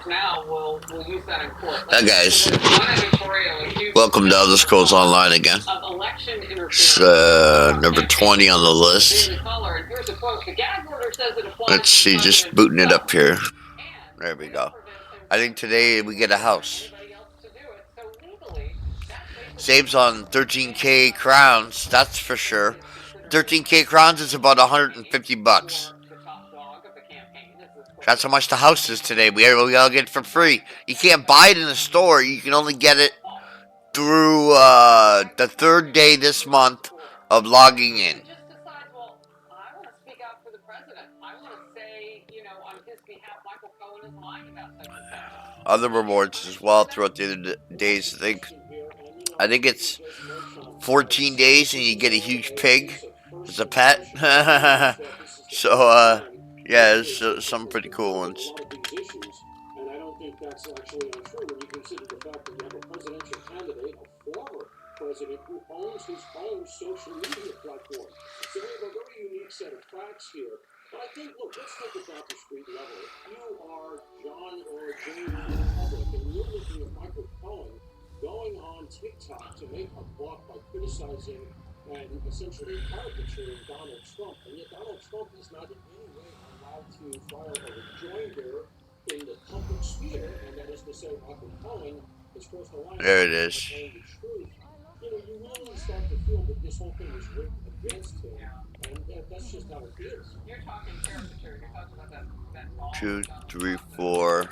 Hi guys, welcome to Elder Scrolls Online again. It's number 20 on the list. Let's see, just booting it up here. There we go. I think today we get a house. Saves on 13k crowns, that's for sure. 13k crowns is about 150 bucks. That's how much the house is today. We all get it for free. You can't buy it in the store. You can only get it through the third day this month of logging in. Other rewards as well throughout the other days. I think it's 14 days and you get a huge pig as a pet. So yeah, there's some pretty cool ones. And I don't think that's actually untrue when you consider the fact that you have a presidential candidate, a former president, who owns his own social media platform. So we have a very unique set of facts here. But I think, look, let's take it down to street level. If you are John or Jane in the public and you're looking at Michael Cohen going on TikTok to make a buck by criticizing and essentially caricaturing Donald Trump, and yet Donald Trump is not in any way allowed to file a rejoinder in the public sphere, and that is to say, Michael Cohen is crossed the line. There it is. The truth. You know, you really start to feel that this whole thing is rigged against him, and that's just how it is. You're talking caricature. You're talking about that 2, 3, 4,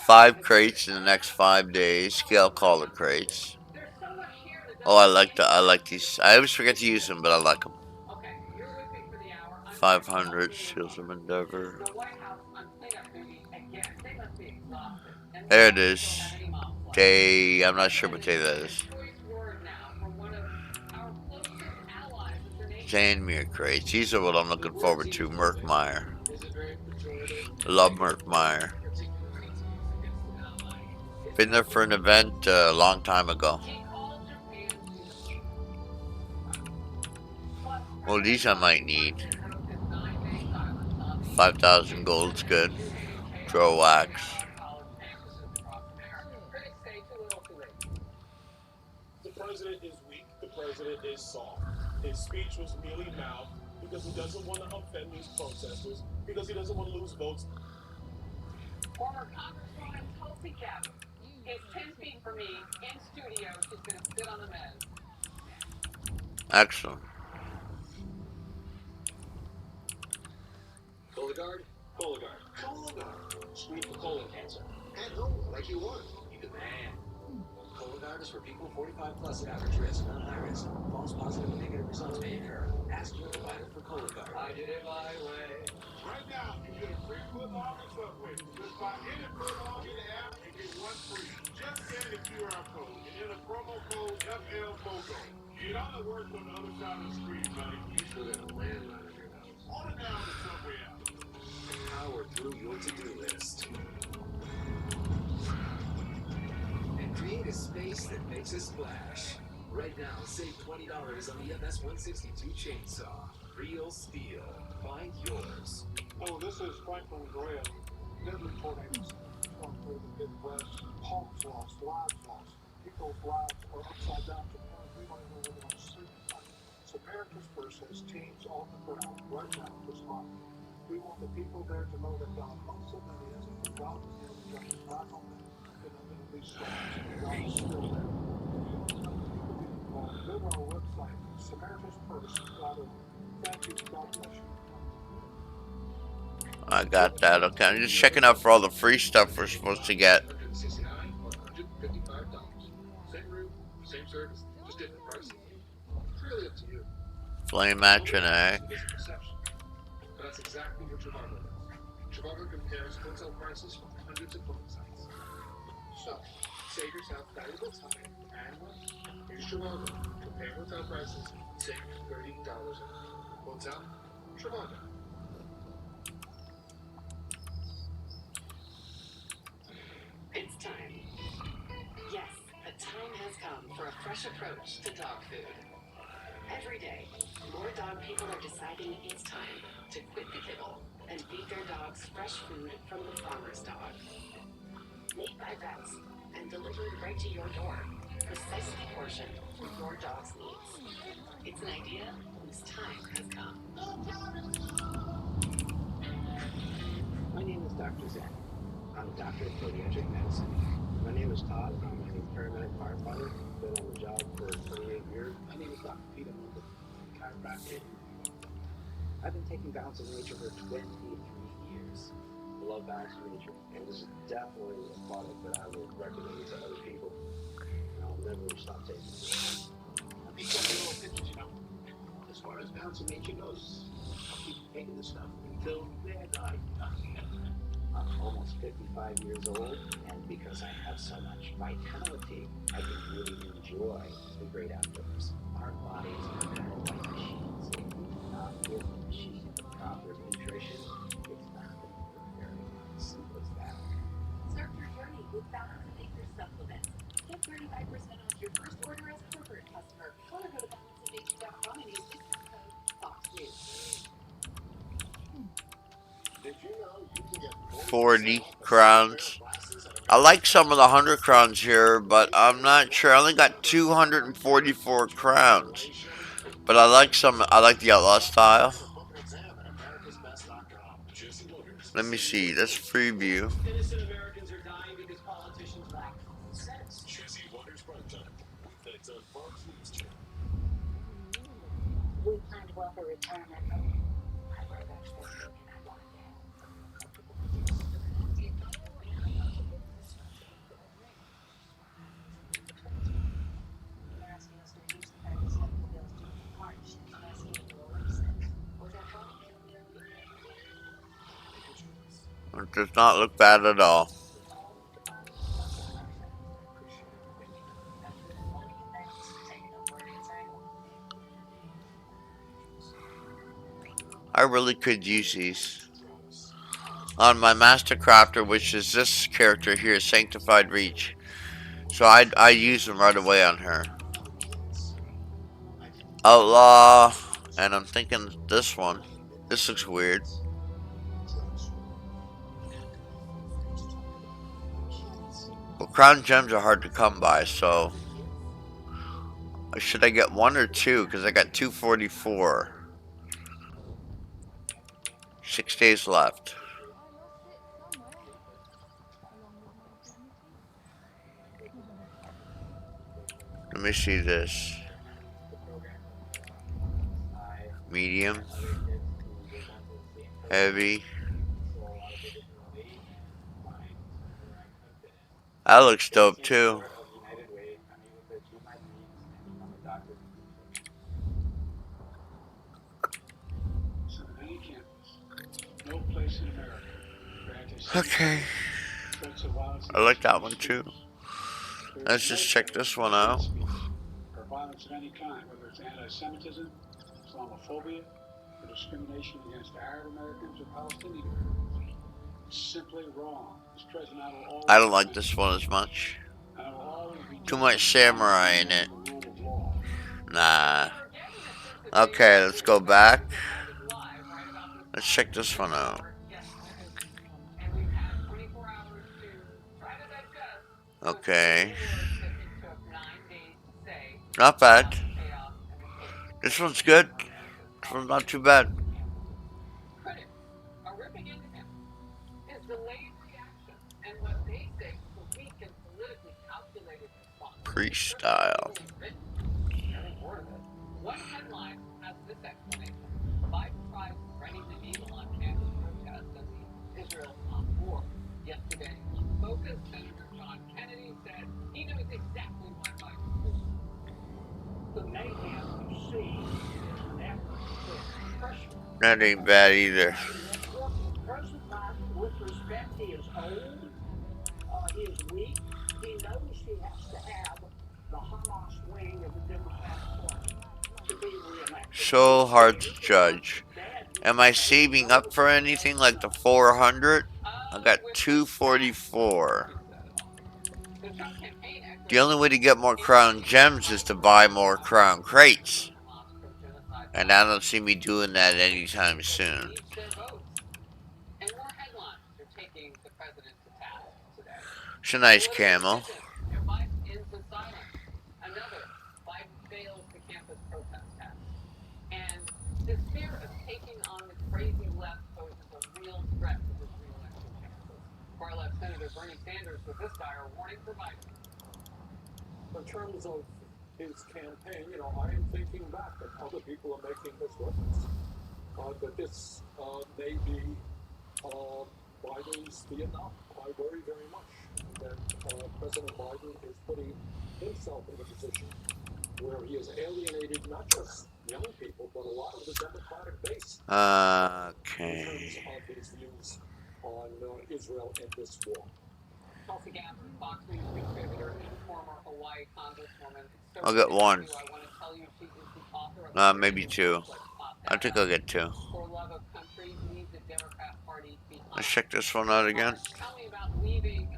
5 crates in the next 5 days. Scale caller crates. Oh, I like these. I always forget to use them, but I like them. 500 Shields of Endeavor. There it is. Day, I'm not sure what day that is. Sandmere crates. These are what I'm looking forward to. Merkmeyer. Love Merkmeyer. Been there for an event a long time ago. Well, these I might need. 5,000 gold's good. Draw wax. The president is weak. The president is soft. His speech was merely mouth because he doesn't want to offend these protesters, because he doesn't want to lose votes. Former Congresswoman Tulsi Gabbard is 10 feet from me in studio. She's going to sit on the mez. Excellent. Cologuard? Cologuard. Cologuard. Screen for colon cancer. And who? Like you want. You the man. Cologuard is for people 45 plus at average risk, not high risk. False positive and negative results may occur. Ask your provider for Cologuard. I did it my way. Right now, you get a free foot-long in Subway. Just buy any foot-long in the app and get one free. Just scan the QR code and enter promo code FLFOGO. Get on the work on the other side of the screen, buddy. You still got a landline in your house. Order now the Subway app. Power through your to-do list. And create a space that makes a splash. Right now, save $20 on the MS-162 chainsaw. Real steel. Find yours. Oh, this is Franklin Graham. Deadly tornadoes going through the Midwest. Homes lost, lives lost. People's lives are upside down to the point we don't even know where they're going to sleep tonight. So America's First has teams on the ground right now responding. We want the people there to know that God loves them and He hasn't forgotten them. He hasn't back on them in the middle of these storms. God is still there. If you don't know the people get involved, go to our website, SamaritansPurse.org. Thank you. God bless you. I got that. Okay, I'm just checking out for all the free stuff we're supposed to get. $169 or $155. Same room, same service, just different prices. It's really up to you. Flame Matrinac. But that's exactly what Trivago does. Trivago compares hotel prices from hundreds of booking sites. So, save yourself valuable time and money. Use Trivago. Compare hotel prices. Save $30 a month. Hotel? Trivago. It's time. Yes, the time has come for a fresh approach to dog food. Every day, more dog people are deciding it's time to quit the kibble and feed their dogs fresh food from the farmer's dog. Made by vets and delivered right to your door, precisely portioned for your dog's needs. It's an idea whose time has come. My name is Dr. Zen. I'm a doctor of pediatric medicine. My name is Todd. I'm a paramedic firefighter. Been on the job for 28 years. My name is Dr. Peter Mundo, chiropractor. I've been taking balance of nature for 23 years. I love balance of nature, and this is definitely a product that I would recommend to other people. And I'll never stop taking it. I'll be taking little pictures, you know. As far as balance of nature goes, I'll keep taking this stuff until the day I die. I'm almost 55 years old, and because I have so much vitality, I can really enjoy the great outdoors. Our bodies are kind of like machines. If we do not give the machine the proper nutrition, it's not going to work very well. Simple as that. Start your journey with Balance of Nature supplements. Get 35% off your first order as a corporate customer. Or go to balanceofnature.com and use discount code FOXNEWS. Did you know you can get 40 crowns. I like some of the 100 crowns here, but I'm not sure. I only got 244 crowns. But I like some. I like the outlaw style. Let me see. Let's preview. Innocent Americans are dying because politicians lack common sense. Jesse Waters Prime Time. Weeknights on Fox News Channel. We plan to offer retirement. I work at this and I want to have a comfortable It does not look bad at all. I really could use these. On my Master Crafter, which is this character here, Sanctified Reach. So I use them right away on her. Outlaw, and I'm thinking this one. This looks weird. Well, crown gems are hard to come by, so should I get one or two? Because I got 244. 6 days left. Let me see this. Medium. Heavy. That looks dope too. Okay. I like that one too. Let's just check this one out. Or violence of any kind, whether it's anti-Semitism, Islamophobia, or discrimination against Arab Americans or Palestinian Americans. It's simply wrong. I don't like this one as much. Too much samurai in it. Nah. Okay, let's go back. Let's check this one out. Okay. Not bad. This one's good. This one's not too bad. Priest style. One headline has this explanation. Biden tries threading the needle on campus protests as the Israel-Hamas war. Yesterday, focused Senator John Kennedy said he knows exactly why Biden is. The mayhem you see is an effort to put pressure. That ain't bad either. President Biden, with respect, he is old, he is weak, he knows he has to have the Hamas wing of the Democratic Party to be reelected. So hard to judge. Am I saving up for anything like the 400? I got 244. The only way to get more crown gems is to buy more crown crates. And I don't see me doing that anytime soon. taking the president to task today. It's a nice Political camel. tension. Joe Biden into silence. Another, Biden fails the campus protest test. And his fear of taking on the crazy left poses a real threat to his re-election chances. Far-left Senator Bernie Sanders with this dire warning for Biden. In terms of his campaign, you know, I am thinking back, and other people are making this reference, that this may be Biden's Vietnam. I worry very much that President Biden is putting himself in a position where he has alienated not just young people, but a lot of the Democratic base in terms Okay. of his views on Israel and this war. Tulsi Gabbard, Fox News contributor and former Hawaii Congresswoman. So I'll get one. I want to tell you she is the author of Maybe two. I think I'll get two. For Love of Country, Leave the Democrat Party Behind. Let's check this one out again. Tell me about leaving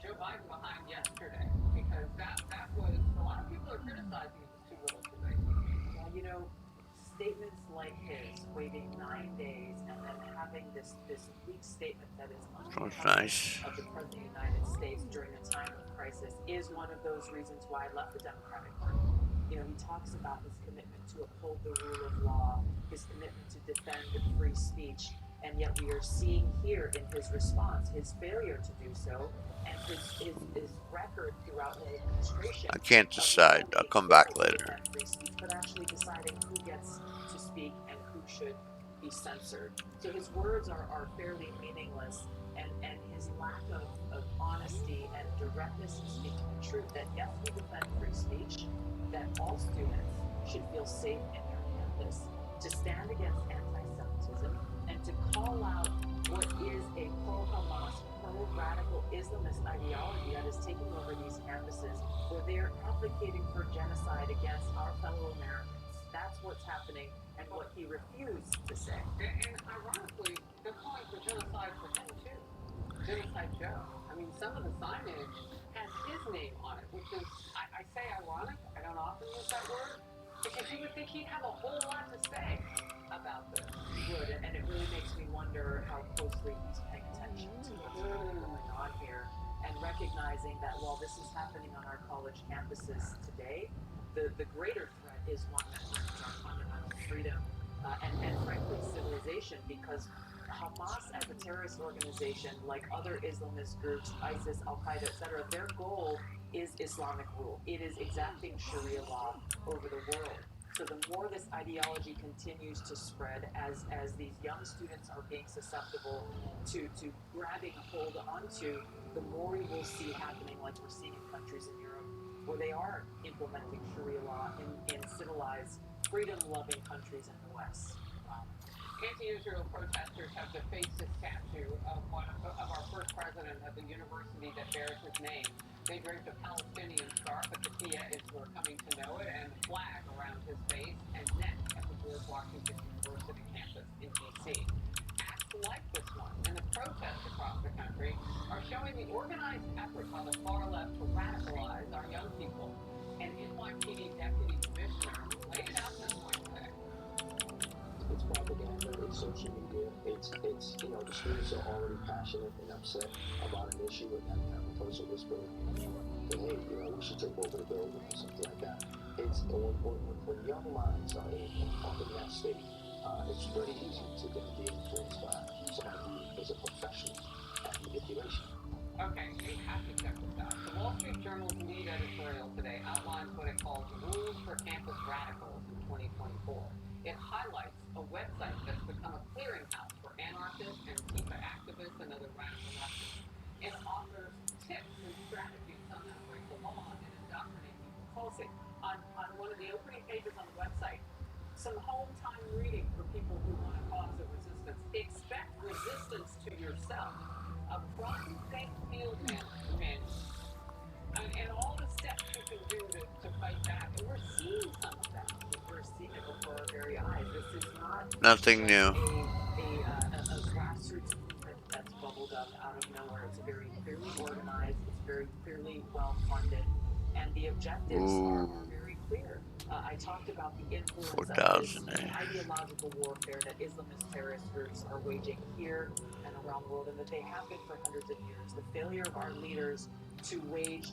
Joe Biden behind yesterday, because that was, a lot of people are criticizing it was too little too late. Well, you know, statements like his, waiting 9 days and then having this weak statement that is Nice. of the President of the United States during a time of crisis is one of those reasons why I left the Democratic Party. You know, he talks about his commitment to uphold the rule of law, his commitment to defend free speech, and yet we are seeing here in his response his failure to do so, and his record throughout the administration. I can't decide. I'll come back later. Free speech, but actually deciding who gets to speak and who should be censored. So his words are fairly meaningless, and his lack of honesty and directness in speaking the truth, that yes, we defend free speech, that all students should feel safe in their campus, to stand against anti-Semitism, and to call out what is a pro-Hamas, pro-radical Islamist ideology that is taking over these campuses, where they are advocating for genocide against our fellow Americans. That's what's happening, and what he refused to say. And ironically, they're calling for genocide for him too. Genocide Joe. I mean, some of the signage has his name on it, which is, I say ironic, I don't often use that word, because you would think he'd have a whole lot to say about this. Would, and it really makes me wonder how closely he's paying attention to what's really going on here, and recognizing that while this is happening on our college campuses today, the greater threat is one that threatens our fundamental freedom and frankly civilization, because Hamas as a terrorist organization, like other Islamist groups, ISIS, Al-Qaeda, etc., their goal is Islamic rule. It is exacting Sharia law over the world. So the more this ideology continues to spread, as these young students are being susceptible to grabbing hold onto, the more we will see happening, like we're seeing in countries in Europe, where they are implementing Sharia law in civilized, freedom-loving countries in the West. Anti-Israel protesters have defaced a statue of our first president of the university that bears his name. They draped a Palestinian scarf at the Kia, as we're coming to know it, and a flag around his face and neck at the George Washington University campus in D.C. Acts like this one and the protests across the country are showing the organized effort by the far left to radicalize our young people. And NYPD Deputy Commissioner laid it out this way today. It's propaganda, it's social media, it's you know, the students are already passionate and upset about an issue and have a person whispering that, hey, you know, we should take over the building or something like that. It's when young minds are in that state, it's very easy to then be influenced by somebody who is a professional at manipulation. Okay, you have to check this out. The Wall Street Journal's lead editorial today outlines what it calls rules for campus radicals in 2024. It highlights a website that's become a clearinghouse for anarchists and Antifa activists and other radical leftists. It offers tips and strategies on how to break the law and indoctrinate people. Tulsi, on one of the opening pages on the website, some home time reading for people who want to cause a resistance. Expect resistance to yourself. A prime safe field manual. And all the steps you can do to fight back. And we're seeing some of that. We're seeing it before our very eyes. This is not Nothing new. a grassroots movement that's bubbled up out of nowhere. It's very clearly organized. It's very clearly well funded. And the objectives are very clear. I talked about the influence of this 4,000. ideological warfare that Islamist terrorist groups are waging here and around the world, and that they have been for hundreds of years. The failure of our leaders to wage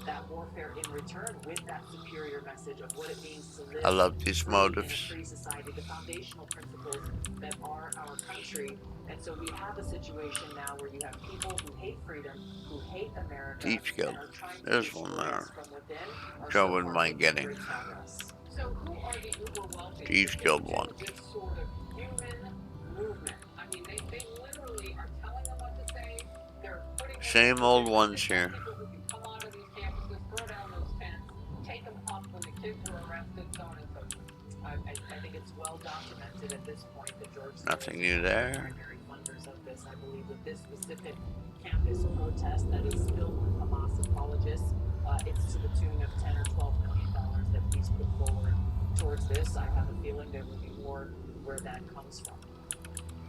that warfare in return with that superior message of what it means to live I love these free in a motives. free society, the foundational principles that are our country. And so we have a situation now where you have people who hate freedom, who hate America, Each guild. and are trying to There's one destroy there. us from within, are Which I so wouldn't far mind making getting. great progress. So who are the uber wealthy Each to guild do one. this sort of human movement? I mean, they literally are telling them what to say. They're putting Same old ones here. people who can come onto these campuses, throw down those tents, take them up when the kids are arrested, so on and so forth. I think it's well documented at this point that George Nothing Soros new is one of the there. primary funders of this. I believe that this specific campus protest that is filled with Hamas apologists, it's to the tune of $10 or $12 million that he's put forward towards this. I have a feeling there will be more where that comes from.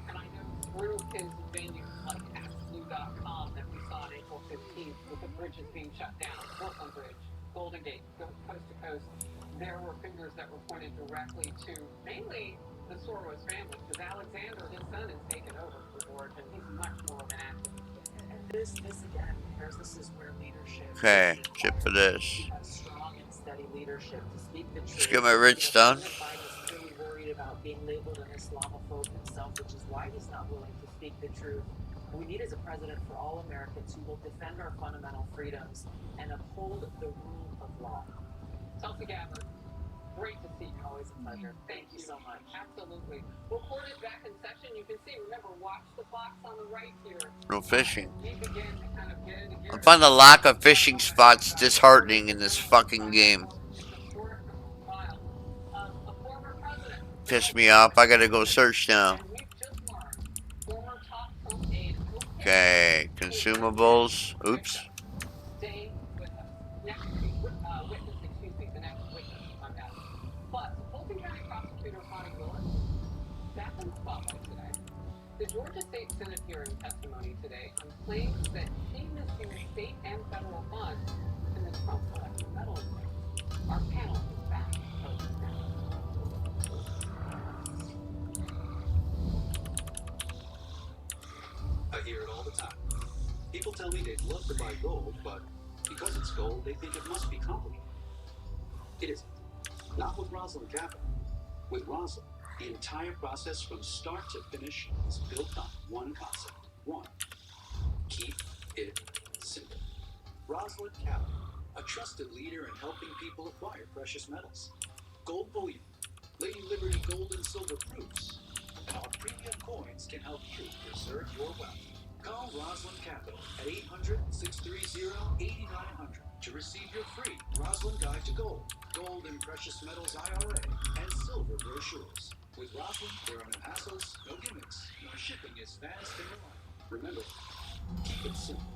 And I know through his venues like Absolute.com that we saw on April 15th with the bridges being shut down, Brooklyn Bridge, Golden Gate, coast to coast, there were fingers that were pointed directly to mainly the Soros family, because Alexander, his son, has taken over for George, and he's much more of an activist. And this again, this is where leadership. Okay, chip for this. To have strong and steady leadership, to speak the truth. Let's get my rich done. President Biden is clearly worried about being labeled an Islamophobe himself, which is why he's not willing to speak the truth. We need as a president for all Americans who will defend our fundamental freedoms and uphold the rule of law. Tulsi Gabbard, great to see you. Always a pleasure. Thank you so much. Absolutely. Well, court is back in session. You can see, remember, watch the box on the right here. No fishing. We begin to kind of get into gear. I find the lack of fishing spots disheartening in this fucking game. Piss me off. I gotta go search now. Okay, consumables. Oops. Stay with us. Next witness, excuse me, the next witness, my bad. But Fulton County Prosecutor Connie Willis, back in the spotlight today. The Georgia State Senate hearing testimony today on claims that she misused state and federal funds in the Trump election. Our panel is back. I hear it all the time. People tell me they'd love to buy gold, but because it's gold, they think it must be complicated. It isn't. Not with Rosalind Capital. With Rosalind, the entire process from start to finish is built on one concept. One, keep it simple. Rosalind Capital, a trusted leader in helping people acquire precious metals. Gold bullion, Lady Liberty gold and silver proofs. Our premium coins can help you preserve your wealth. Call Rosalind Capital at 800-630-8900 to receive your free Rosalind Guide to Gold, Gold and Precious Metals IRA, and Silver brochures. With Rosalind, there are no hassles, no gimmicks, no shipping is fast and reliable. Remember, keep it simple.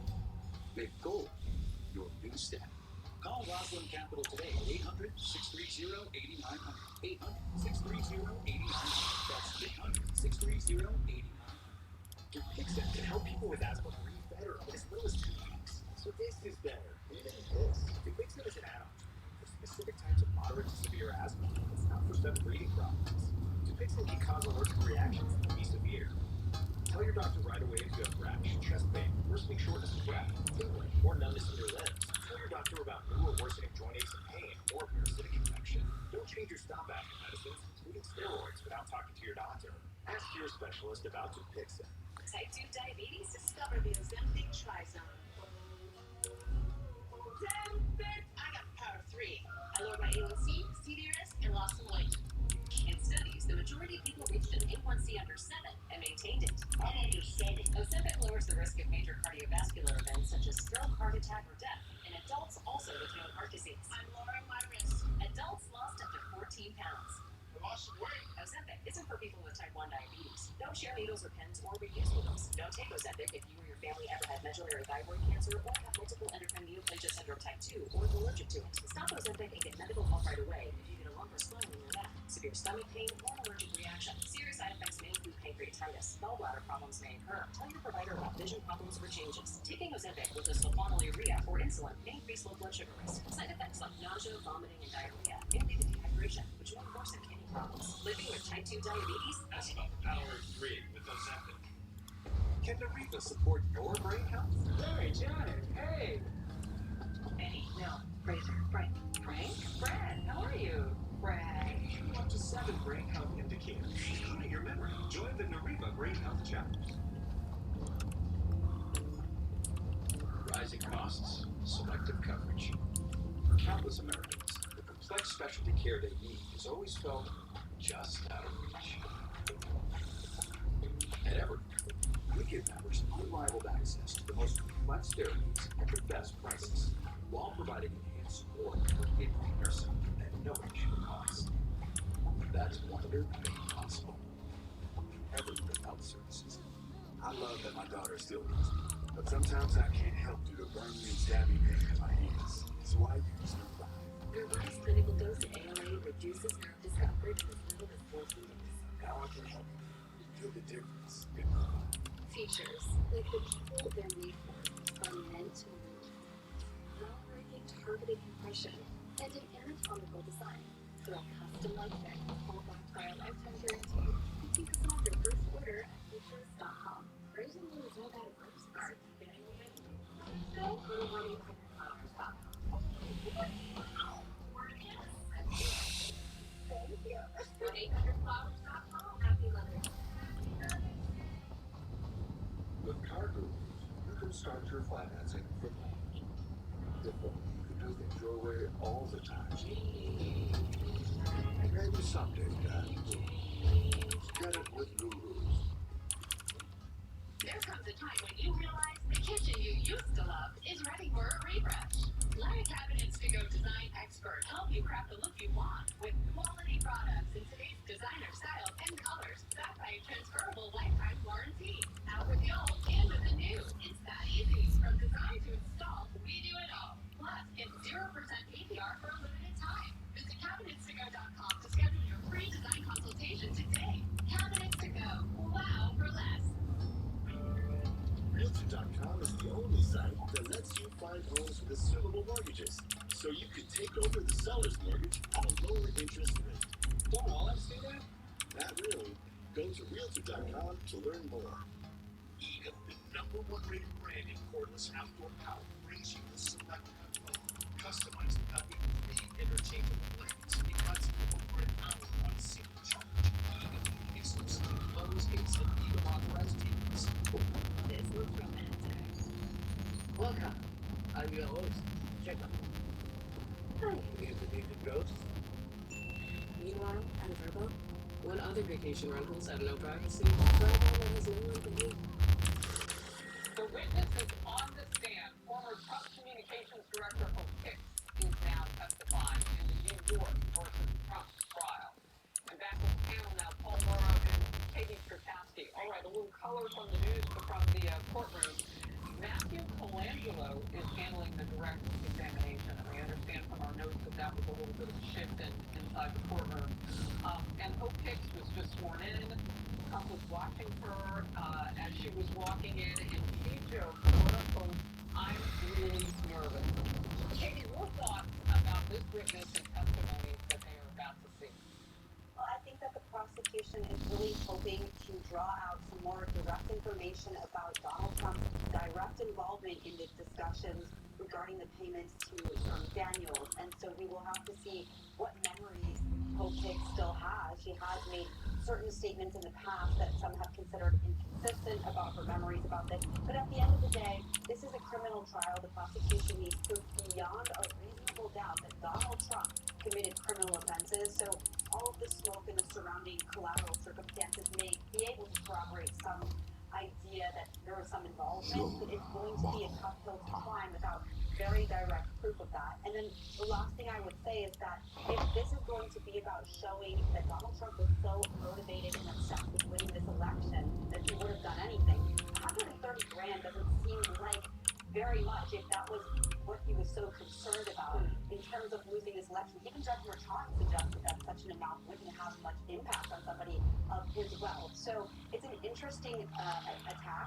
Make gold your new standard. Call Rosalind Capital today at 800-630-8900. 800-630-8900. That's 800-630-8900. Pixel can help people with asthma breathe better in as little as 2 weeks. So this is better than this. Pixel is an add-on for specific types of moderate to severe asthma. It's not for sudden breathing problems. Dupixent can cause allergic reactions that can be severe. Tell your doctor right away if you have rash, chest pain, worsening shortness of breath, tingling, or numbness in your limbs. Tell your doctor about new or worsening joint aches and pain or parasitic infection. Don't change your stop asthma medicines, including steroids, without talking to your doctor. Ask your specialist about Dupixent. Type 2 diabetes, discover the Ozempic Trizone. Ozempic! I got the power of 3. I lowered my A1C, CDRS, and lost some weight. In studies, the majority of people reached an A1C under 7 and maintained it. I'm under 7. Ozempic lowers the risk of major cardiovascular events such as stroke, heart attack, or death in adults also with known heart disease. I'm lowering my risk. Adults lost up to 14 pounds. Ozempic isn't for people with type 1 diabetes. Don't share needles or pens or morbid usefulness. Don't take Ozempic if you or your family ever had medullary thyroid cancer or have multiple endocrine neoplasia syndrome type 2 or is allergic to it. Stop Ozempic and get medical help right away if you get a lump or swelling in your neck, severe stomach pain, or an allergic reaction. Serious side effects may include pancreatitis. Gallbladder problems may occur. Tell your provider about vision problems or changes. Taking Ozempic with a sulfonylurea or insulin may increase low blood sugar risk. Side effects like nausea, vomiting, and diarrhea may lead to dehydration, which may worsen kidney problems. Living with type 2 diabetes? That's about the power of 3 with Ozempic. Can Narita support your brain health? Hey, Janet, hey! Eddie, no. Fraser, Frank. Frank? Brad, how are you? Brad. Up to 7 brain health indicators, including your memory. Join the Narita Brain Health Chapters. Rising costs, selective coverage. For countless Americans, the complex specialty care they need is always felt just out of reach. At Everett, we give members unrivaled access to the most complex therapies at the best prices, while providing enhanced support for in-home nursing at no additional cost. That's wonder made possible. Everett Health Services. I love that my daughter still needs me, but sometimes I can't help due to burning and stabbing pain in my hands. So I use Revive. Revive's clinical dose of ALA reduces nerve discomfort in as little as 14 days. Now I can help you feel the difference in Revive. Features, like the people they're made for, are meant to move. Groundbreaking targeted compression and an anatomical design for a custom-like fit, all backed by a lifetime guarantee. You can snap your first order at features.com. Raising you is no bad at first start. Go to 1-800-FLOWERS.com. Thank you. 1-800-FLOWERS.com. Happy Mother's Day. With Car Gurus, you can start your financing from home. Therefore, you can do things your way all the time. Maybe someday, Dad, get it with Gurus. There comes a time when you realize the kitchen you used to love is ready for a refresh. Let a Cabinets to Go design expert help you craft the look you want with quality products in today's designer styles and colors backed by a transferable lifetime warranty. Out with the old, in with the new. It's that easy. From design to install, we do it all. Plus, get 0% APR for a limited time. Visit cabinetstogo.com to schedule your free design consultation today. Cabinets to Go. Wow for less. Realtor.com is the only site that lets you find homes with assumable mortgages, so you can take over the seller's mortgage at a lower interest rate. Don't all of us do that? Not really. Go to Realtor.com to learn more. Eagle, the #1 rated brand in cordless outdoor power, brings you the select control, customized with 3 interchangeable blades. It cuts over an hour on a single charge. Eagle, exclusive to Lowe's, Ace, and Eagle authorized dealers. This looks romantic. Welcome. I'm your host, Jacob. Hi. Here's the David Ghost. Meanwhile, at Verbo, when other vacation rentals have no privacy, Verbo has no one but you. The witness is on the stand. Former Trump Communications Director for Pix is now testifying in the New York versus Trump trial. And back in panel now, Paul Murrow and Katie Kurkowski. All right, a little color from the news, but from the courtroom. Matthew Colangelo is handling the direct examination, and we understand from our notes that that was a little bit of a shift inside the courtroom. And Hope Hicks was just sworn in. Trump was watching her as she was walking in, and he joked, quote unquote, "I'm really nervous." Katie, your thoughts about this witness and testimony that they are about to see? Well, I think that the prosecution is really hoping to draw out some more direct information about Donald Trump's direct involvement in the discussions regarding the payments to Daniels. And so we will have to see what memories Hope Hicks still has. She has made certain statements in the past that some have considered inconsistent about her memories about this. But at the end of the day, this is a criminal trial. The prosecution needs proof beyond a reasonable doubt that Donald Trump committed criminal offenses. So all of the smoke and the surrounding collateral circumstances may be able to corroborate some idea that there was some involvement, but it's going to be a tough hill to climb without very direct proof of that. And then the last thing I would say is that if this is going to be about showing that Donald Trump was so motivated and obsessed with winning this election that he would have done anything, 130 grand doesn't seem like very much if that was what he was so concerned about in terms of losing this election. Even Judge Merchan suggested that such an amount wouldn't have much impact on somebody of his wealth. So it's an interesting attack.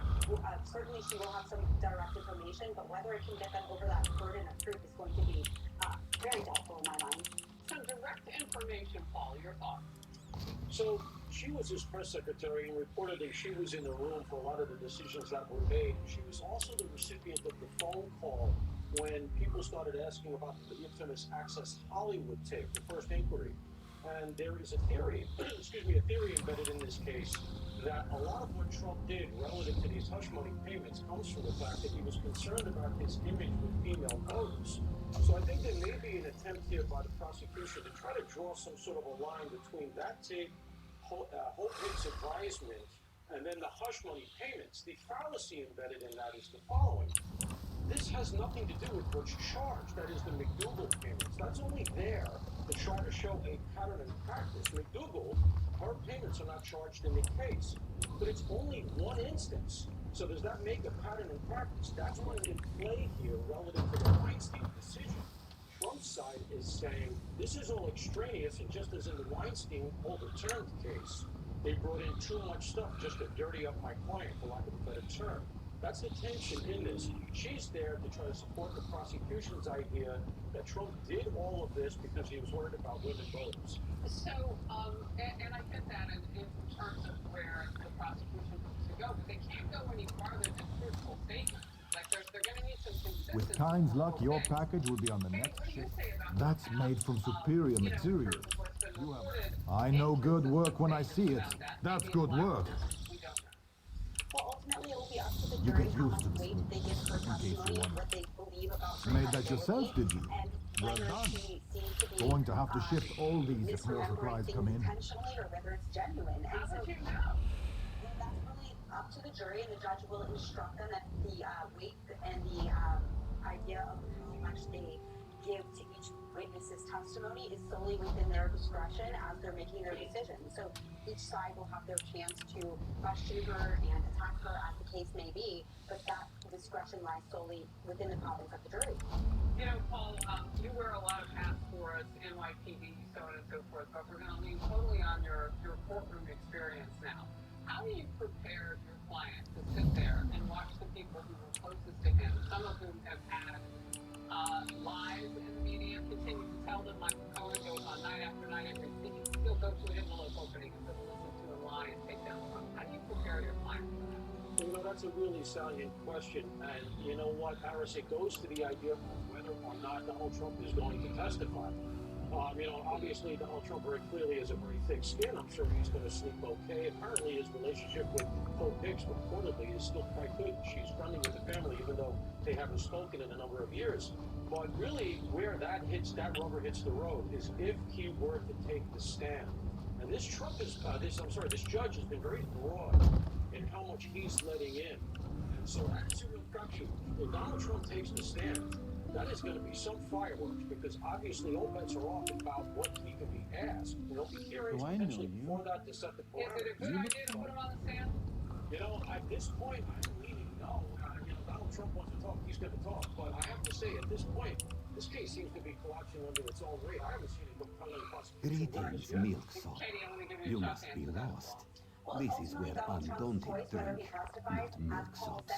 Certainly she will have some direct information, but whether it can get them over that burden of proof is going to be very doubtful in my mind. Some direct information, Paul, your thoughts? So she was his press secretary, and reportedly she was in the room for a lot of the decisions that were made. She was also the recipient of the phone call when people started asking about the infamous Access Hollywood tape, the first inquiry. And there is a theory, a theory embedded in this case that a lot of what Trump did relative to these hush money payments comes from the fact that he was concerned about his image with female voters. So I think there may be an attempt here by the prosecution to try to draw some sort of a line between that tape, Hope Hicks' advisement, and then the hush money payments. The fallacy embedded in that is the following. This has nothing to do with what's charged, that is the McDougal payments. That's only there to try to show a pattern and practice. McDougal, her payments are not charged in the case, but it's only one instance. So does that make a pattern and practice? That's what's in play here relative to the Weinstein decision. Trump's side is saying this is all extraneous, and just as in the Weinstein overturned case, they brought in too much stuff just to dirty up my client, for lack of a better term. That's the tension in this. She's there to try to support the prosecution's idea that Trump did all of this because he was worried about women voters. So, and I get that in terms of where the prosecution wants to go, but they can't go any farther than truthful statements. Like they're going to need some consistency. With Kyne's luck, your package will be on the next ship. That's made from superior material. You have... I know good work when I see it. That's good work. Well, ultimately, it will be up to the jury how much weight they give her testimony and what they believe about her made that yourself, did you? And Well whether done. she seems to be Going to have to shift all these if more supplies come in. Intentionally, or whether it's genuine. And How so would you know? that's really up to the jury, and the judge will instruct them that the weight and the idea of how much they give to each witness's testimony is solely within their discretion as they're making their decision. So each side will have their chance to question her and attack her as the case may be, but that discretion lies solely within the province of the jury. You know, Paul, you wear a lot of hats for us, NYPD, so on and so forth, but we're going to lean totally on your courtroom experience now. How do you prepare your client to sit there and watch the people who were closest to him, some of whom have had lies in the media, continue to tell them Michael Cohen goes on night after night every week, still go to an envelope opening and listen to a lie and take down the phone? How do you prepare your client for that? You know, that's a really salient question. And you know what, Harris, it goes to the idea of whether or not Donald Trump is going to testify. You know, obviously Donald Trump very clearly has a very thick skin. I'm sure he's going to sleep okay. Apparently his relationship with Hope Hicks reportedly is still quite good. She's friendly with the family, even though they haven't spoken in a number of years. But really, where that rubber hits the road is if he were to take the stand. And this this judge has been very broad in how much he's letting in. And so that's a real crapshoot. If Donald Trump takes the stand, that is going to be some fireworks, because obviously all bets are off about what he can be asked. There'll be hearings potentially before that to set the parameters. Is it a good idea to put him on the stand? You know, at this point, I don't really know. You know, Donald Trump wants to talk, he's going to talk. But I have to say, at this point, this case seems to be collapsing under its own weight. I haven't seen a compelling prosecution. Greetings, milksop. You must be lost. This is where undaunted drink, not milksops.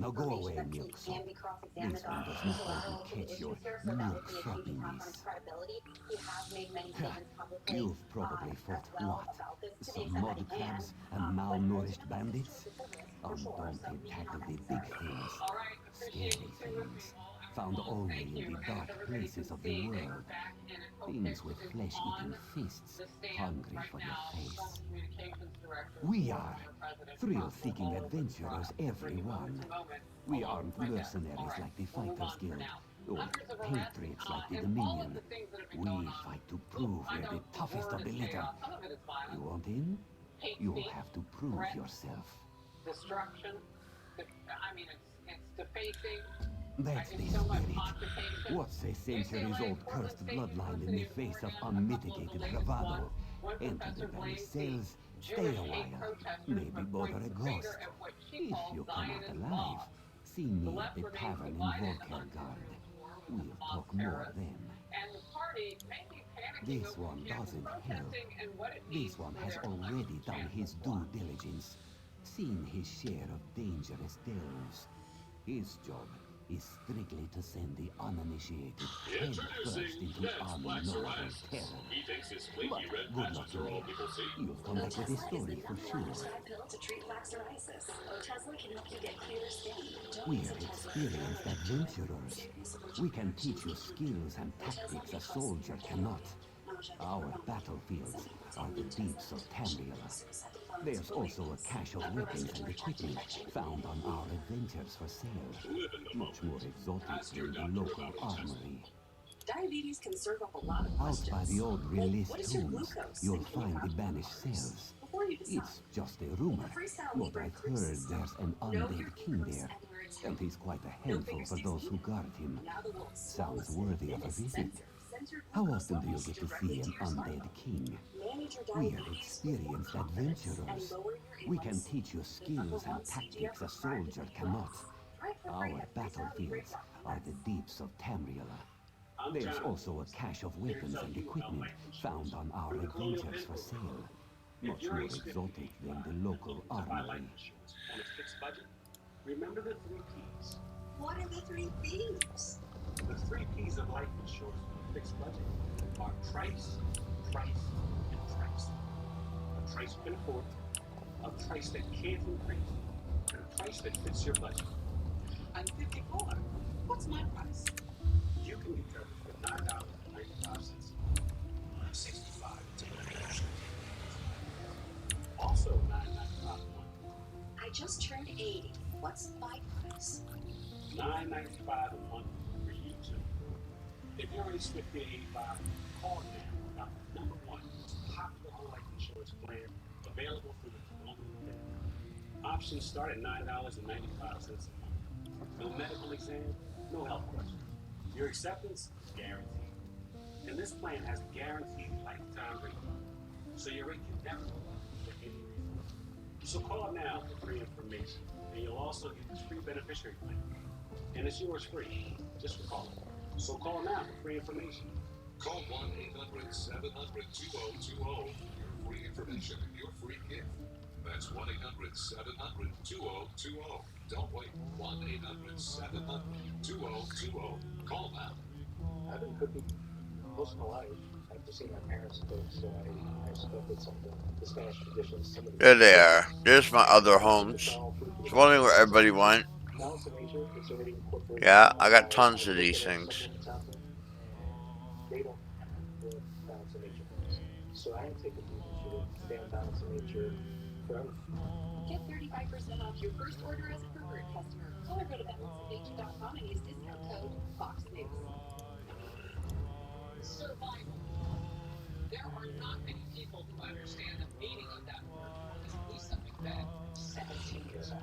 Now go away, milksop. This one does not want to catch your milksoppiness. You've probably fought what? Some mud crabs and malnourished bandits? Undaunted tackled the big things, scary things, found only in the dark places of the world. Things with flesh-eating fists, hungry for your face. We are thrill-seeking adventurers, everyone. We aren't mercenaries like the Fighters Guild, or patriots like the Dominion. We fight to prove we're the toughest of the litter. You want in? You'll have to prove yourself. destruction. I mean, it's defacing. That's the It's so much spirit. occupation. What's a centuries-old cursed bloodline in the face of unmitigated bravado? Enter the banished cells, stay a while, maybe bother a ghost. If you come out alive, see me at the tavern in Volkergard. We'll talk more then. And the party may be panicking This over one campus doesn't help. protesting and what it means This one for has their already done chance his of due blood. diligence, seen his share of dangerous delves. His job is strictly to send the uninitiated head first Introducing into Ned's Black unknowable Arcanist. terror. He thinks his But flaky red good luck patches to are all you. people see. You'll come back with a story for sure. pill to treat plaque psoriasis. Otezla can help you get clearer skin. We're experienced adventurers. We can teach you skills and tactics a soldier cannot. Our battlefields are the deeps of Tamriel. There's also a cache of weapons and equipment found on our adventures for sale. Much more exotic than the local armory. Diabetes can serve up a lot of Out questions. by the old release What is your tombs, glucose? you'll And can you find the copy banished numbers? cells. Before you decide, It's just a rumor, but I've heard there's an undead king there, and he's quite a handful for those who guard him. Sounds worthy of a visit. How often do you get to see an undead king? We're experienced adventurers. We can teach you skills and tactics a soldier cannot. Our battlefields are the deeps of Tamriel. There's also a cache of weapons and equipment found on our adventures for sale. Much more exotic than the local armory. On a fixed budget, remember the 3 P's. what are the 3 P's? The 3 P's of life insurance on a fixed budget are price, price, and price. A price you can afford, a price that can't increase, and a price that fits your budget. I'm 54. What's my price? You can get covered for $9.95. I'm 65. Also $9.95 a month. I just turned 80. What's my price? $9.95 a month for you too. If you're age 50 to 85, call now about the number 1 popular whole life insurance plan available through the Colombian Campaign. Options start at $9.95 a month. No medical exam, no health questions. Your acceptance is guaranteed. And this plan has a guaranteed lifetime rate, so your rate can never go up for any reason. So call now for free information, and you'll also get this free beneficiary plan. And it's yours free, just for calling. So call now for free information. Call 1-800-700-2020 for your free information and your free gift. That's 1-800-700-2020. Don't wait. 1-800-700-2020. Call now. I've been cooking most of my life. I've just seen my parents cook, so I stuck with some of the Spanish traditions. Some of the There they are. There's my other homes. I was wondering where everybody went. balance of nature is already incorporated. Yeah, I got tons of these things. They don't have the balance of nature homes. So I am taking the initiative to stay on balance of nature forever. Get 35% off your first order as a preferred customer. Or go to balanceofnature.com and use discount code FOXNEWS. Survival. There are not many people who understand the meaning of that word. As Lisa McBeth, 17 years old.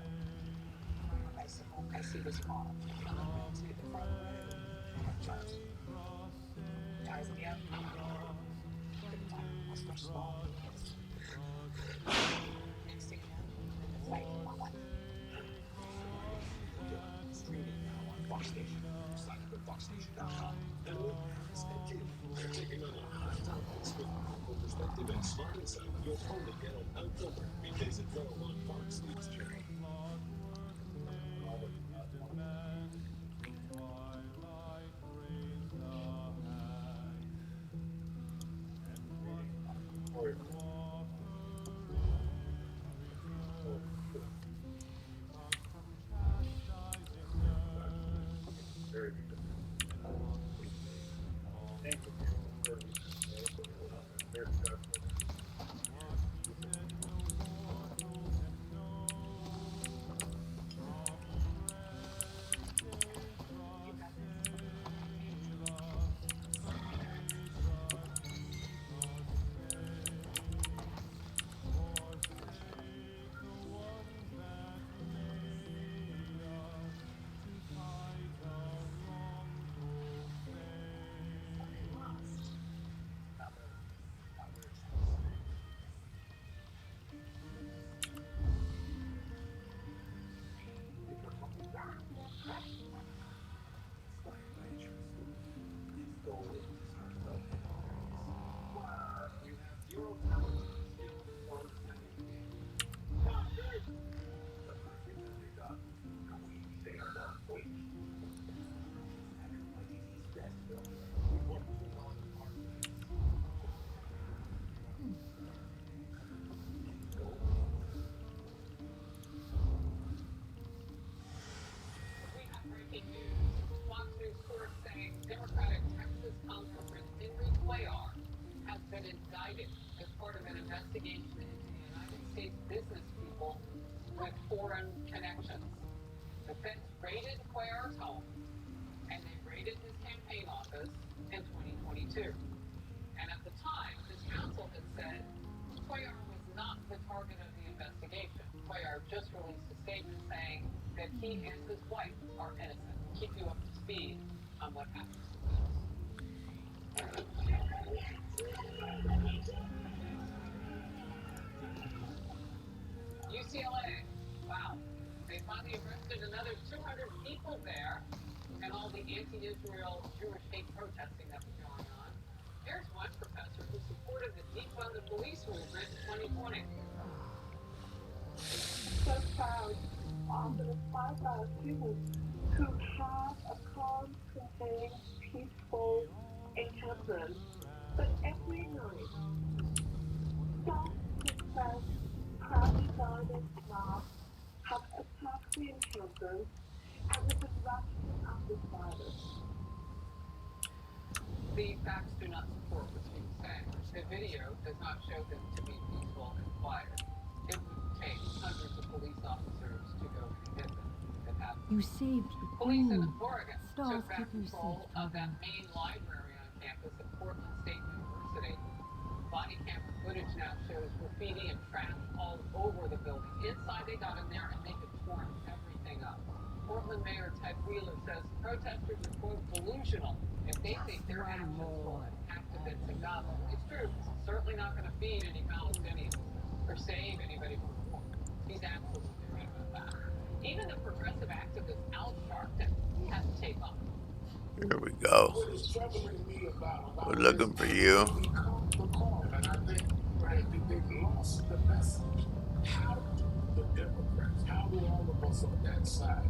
I see this mom coming to the front of Charles. Ties me up. I start small. Next thing you know, the fight for my life. Streaming now on Fox Station. Sign up at foxstation.com. They're taking on a hot topics with critical perspective and smart insight. You'll find it get on Unfiltered because it's all on Fox News Channel. Very good. Thank you. Very good. Democratic Texas Congressman Henry Cuellar has been indicted as part of an investigation into United States business people with foreign connections. The feds raided Cuellar's home, and they raided his campaign office in 2022. And at the time, his counsel had said Cuellar was not the target of the investigation. Cuellar just released a statement saying that he and his wife are innocent. We'll keep you up to speed on what happens with this. UCLA, wow. They finally arrested another 200 people there and all the anti-Israel Jewish hate protesting that was going on. Here's one professor who supported the defund the police movement in 2020. So proud of the 5,000 students who have a calm, contained, peaceful encampment. But every night, self-professed, proudly guarded staff have attacked the encampment and have been ratcheting up this violence. The facts do not support what she was saying. The video does not show them to be peaceful and quiet. It would take hundreds of police officers to go and hit them. You saved the Police in queen. Oregon Stars took back keep you control safe, of that Tavern. main library on campus at Portland State University. Body camera footage now shows graffiti and trash all over the building. Inside, they got in there and they had torn everything up. Portland Mayor Ted Wheeler says protesters are, quote, delusional if they think their actions will impact events in Gaza. It's true. It's certainly not going to feed any Palestinians or save anybody from war. He's absolutely right about that. Even the progressive activist Al Sharpton has a take on it. Here we go. What is troubling me about We're this looking for is you. we become the call, and I think they've lost the message. How do the Democrats, how do all of us on that side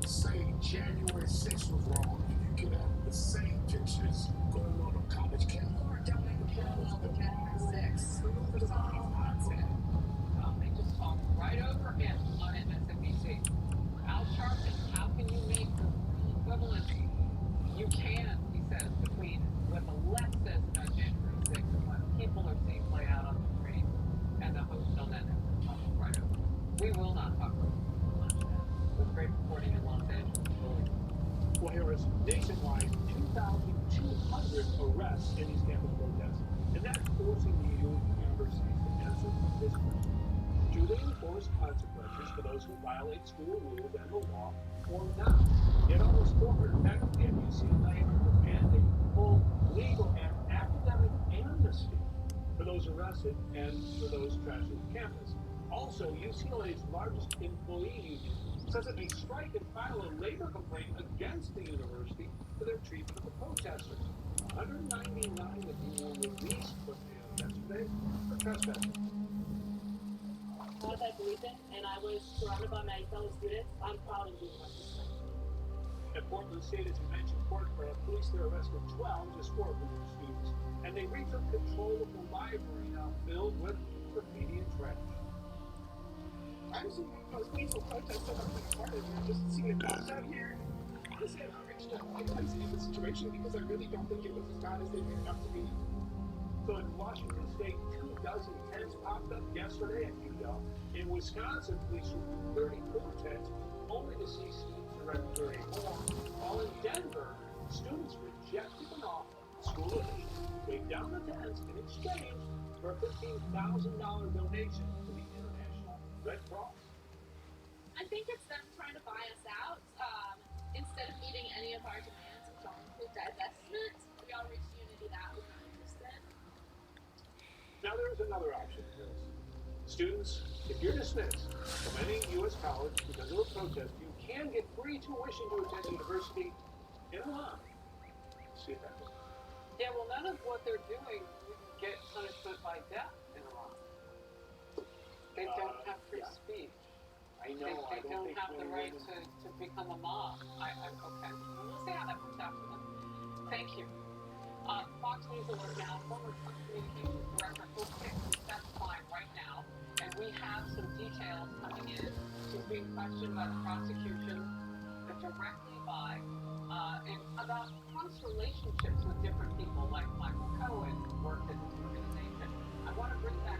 say January 6th was wrong, and you can have the same pictures going on college campus? Or don't even parallel with January 6th for somebody's nonsense. They just talked right over him on MSNBC. Al Sharpton, how can you make the real equivalency? You can, he says, between what the left says about January 6th and what people are seeing play out on the streets, and the host on that network talking right over. We will not talk over much of that. With great reporting in Los Angeles. Well, Harris, nationwide, 2,200 arrests in these campus protests, and that's forcing the universities to answer this question. Do they enforce consequences for those who violate school rules and the law, or not? Yet almost 400 faculty at UCLA are demanding full legal and academic amnesty for those arrested and for those trashing the campus. Also, UCLA's largest employee union says it may strike and file a labor complaint against the university for their treatment of the protesters. 199 of them were released from jail yesterday for trespassing. As I believed in, and I was surrounded by my fellow students, I'm proud of doing my research. At Portland State, as you mentioned, police there arrested 12 discord-group students, and they retook control of the library now filled with graffiti and trash. I was peaceful protesting up in the park and just seeing the cops out here. Honestly, I'm outraged at my place in the situation because I really don't think it was as bad as they made it out to be. So in Washington State, 24 tents popped up yesterday at UW. In Wisconsin, police removed 34 tents, only to see students arrest 30 more. While in Denver, students rejected an offer. School officials laid down the tents in exchange for a $15,000 donation to the International Red Cross. I think it's them trying to buy us out. Instead of meeting any of our demands, which all include divestment, we all reached unity that we're not interested. Now there is another option for this. Students, if you're dismissed from any U.S. college because of a protest, you can get free tuition to attend university in Iran. See if that works. Yeah, well, none of what they're doing would get punishment by death in Iran. They don't have free speech. I know. They don't have the right to become a mob. Okay. We'll see how that works out for them. Thank you. Fox News alert now. Former Trump communications director Hope Hicks is testifying right now, and we have some details coming in. She's being questioned by the prosecution directly by and about Trump's relationships with different people like Michael Cohen, who worked at his organization. I want to bring back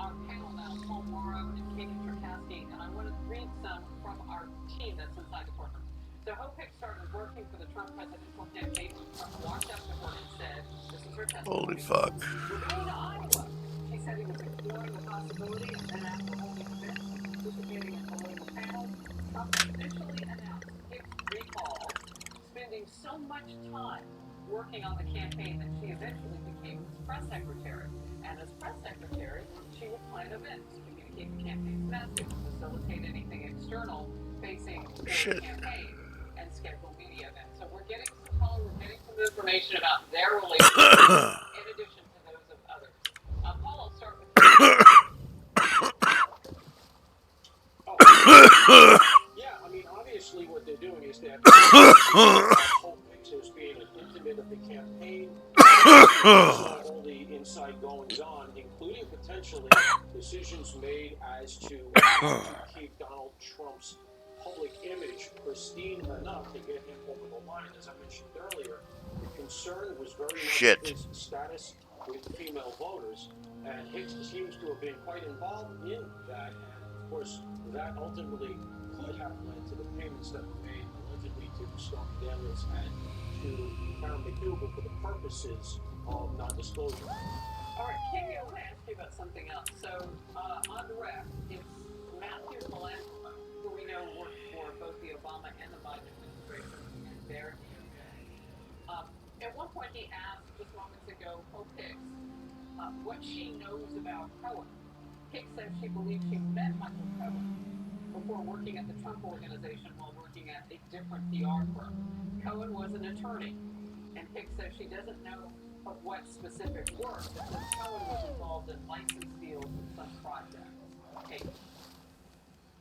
our panel now, Paul Morrow and Katie Cherkasky, and I want to read some from our team that's inside the courtroom. So Hope Hicks started working for the Trump presidential campaign when Trump walked up to her and said, this is her testimony. Holy fuck. We're going to Iowa. She said he was exploring the possibility, and then after holding events and participating in political panels, Trump initially announced Hicks' recall, spending so much time working on the campaign that she eventually became his press secretary. And as press secretary, she would plan events, communicate the campaign's message, facilitate anything external facing the campaign, and schedule media events. So we're getting some color, we're getting some information about their relationship in addition to those of others. Paul, I'll start with you. Yeah, I mean, obviously what they're doing is they're Hope Hicks as being an intimate of the campaign, all the inside goings on, including potentially decisions made as to keep Donald Trump's public image pristine enough to get him over the line. As I mentioned earlier, the concern was very much his status with female voters, and Hicks seems to have been quite involved in that. And of course, that ultimately could have led to the payments that were made allegedly to Stormy Daniels and to Karen McDougal for the purposes of non-disclosure. All right, Katie, I want to ask you about something else. So, on the rep, it's Matthew Milangelo, who we know worked for both the Obama and the Biden administration and their DOJ. At one point, he asked just moments ago, Hope Hicks, what she knows about Cohen. Hicks says she believes she met Michael Cohen before working at the Trump Organization while working at a different PR firm. Cohen was an attorney, and Hicks says she doesn't know of what specific work, but says Cohen was involved in license deals with some projects. Kate.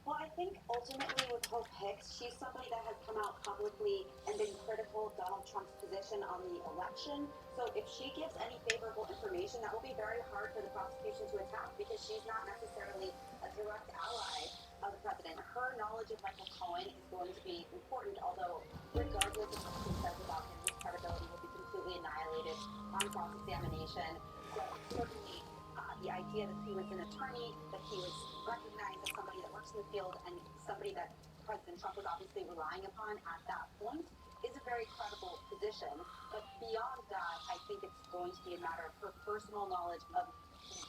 Well, I think ultimately with Hope Hicks, she's somebody that has come out publicly and been critical of Donald Trump's position on the election. So if she gives any favorable information, that will be very hard for the prosecution to attack because she's not necessarily a direct ally of the president. Her knowledge of Michael Cohen is going to be important, although regardless of what she says about him, his credibility will be completely annihilated on cross-examination. So certainly the idea that he was an attorney, that he was recognized as somebody that works in the field and somebody that President Trump was obviously relying upon at that point is a very credible position. But beyond that, I think it's going to be a matter of her personal knowledge of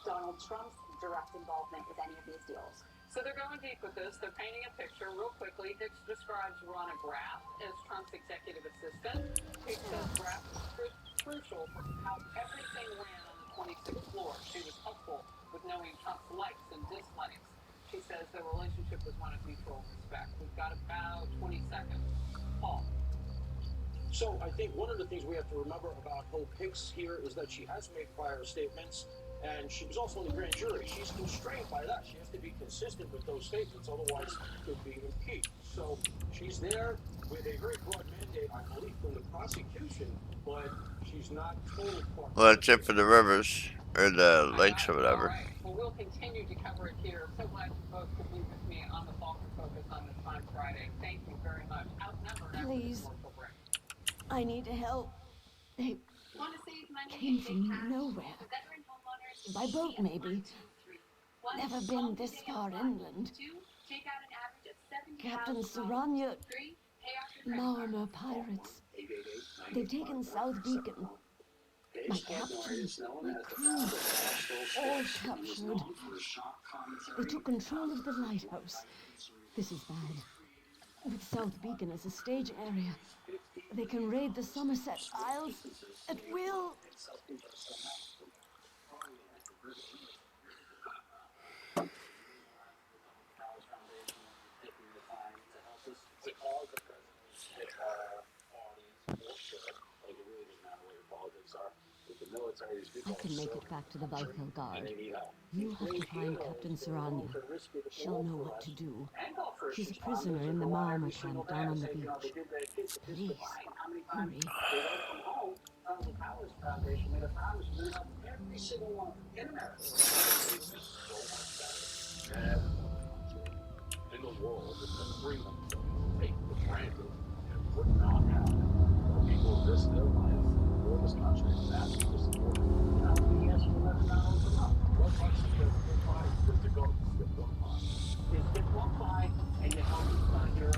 Donald Trump's direct involvement with any of these deals. So they're going deep with this. They're painting a picture real quickly. Hicks describes Ronna Graff as Trump's executive assistant. Hicks says Graff was crucial for how everything ran on the 26th floor. She was helpful with knowing Trump's likes and dislikes. She says their relationship was one of mutual respect. We've got about 20 seconds. Paul. So I think one of the things we have to remember about Hope Hicks here is that she has made prior statements, and she was also in the grand jury. She's constrained by that. She has to be consistent with those statements, otherwise could be impeached. So she's there with a very broad mandate, I believe, from the prosecution, but she's not totally part. Well, that's it for the rivers, or the lakes or whatever. All right. Well, we'll continue to cover it here. So glad you both could be with me on the Falcon Focus on this fine Friday. Thank you very much. Outnumbered after the commercial break. I need help. They Want to save money came and from save cash? nowhere. Veteran homeowners By boat, easy at maybe. 1, 2, 3. Never been this far inland. 2, take out an average of $70,000. Captain Saranya, 3, pay off your credit Maormer card. pirates. They've taken South Beacon. My captain, my crew, all captured. They took control of the lighthouse. This is bad. With South Beacon as a stage area, they can raid the Somerset Isles at will. I can make it back to the Valhalla Guard. You have to find Captain Saranya. She'll know what to do. She's a prisoner in the Maormer camp down on the beach. Please, hurry. In the world, it's a freedom to take for granted and would not happen. People risk their lives. this country. He's asking for support. And I don't think he asked for $11 enough. What parts of the President Party to go skip one part? You skip one part and you help you and the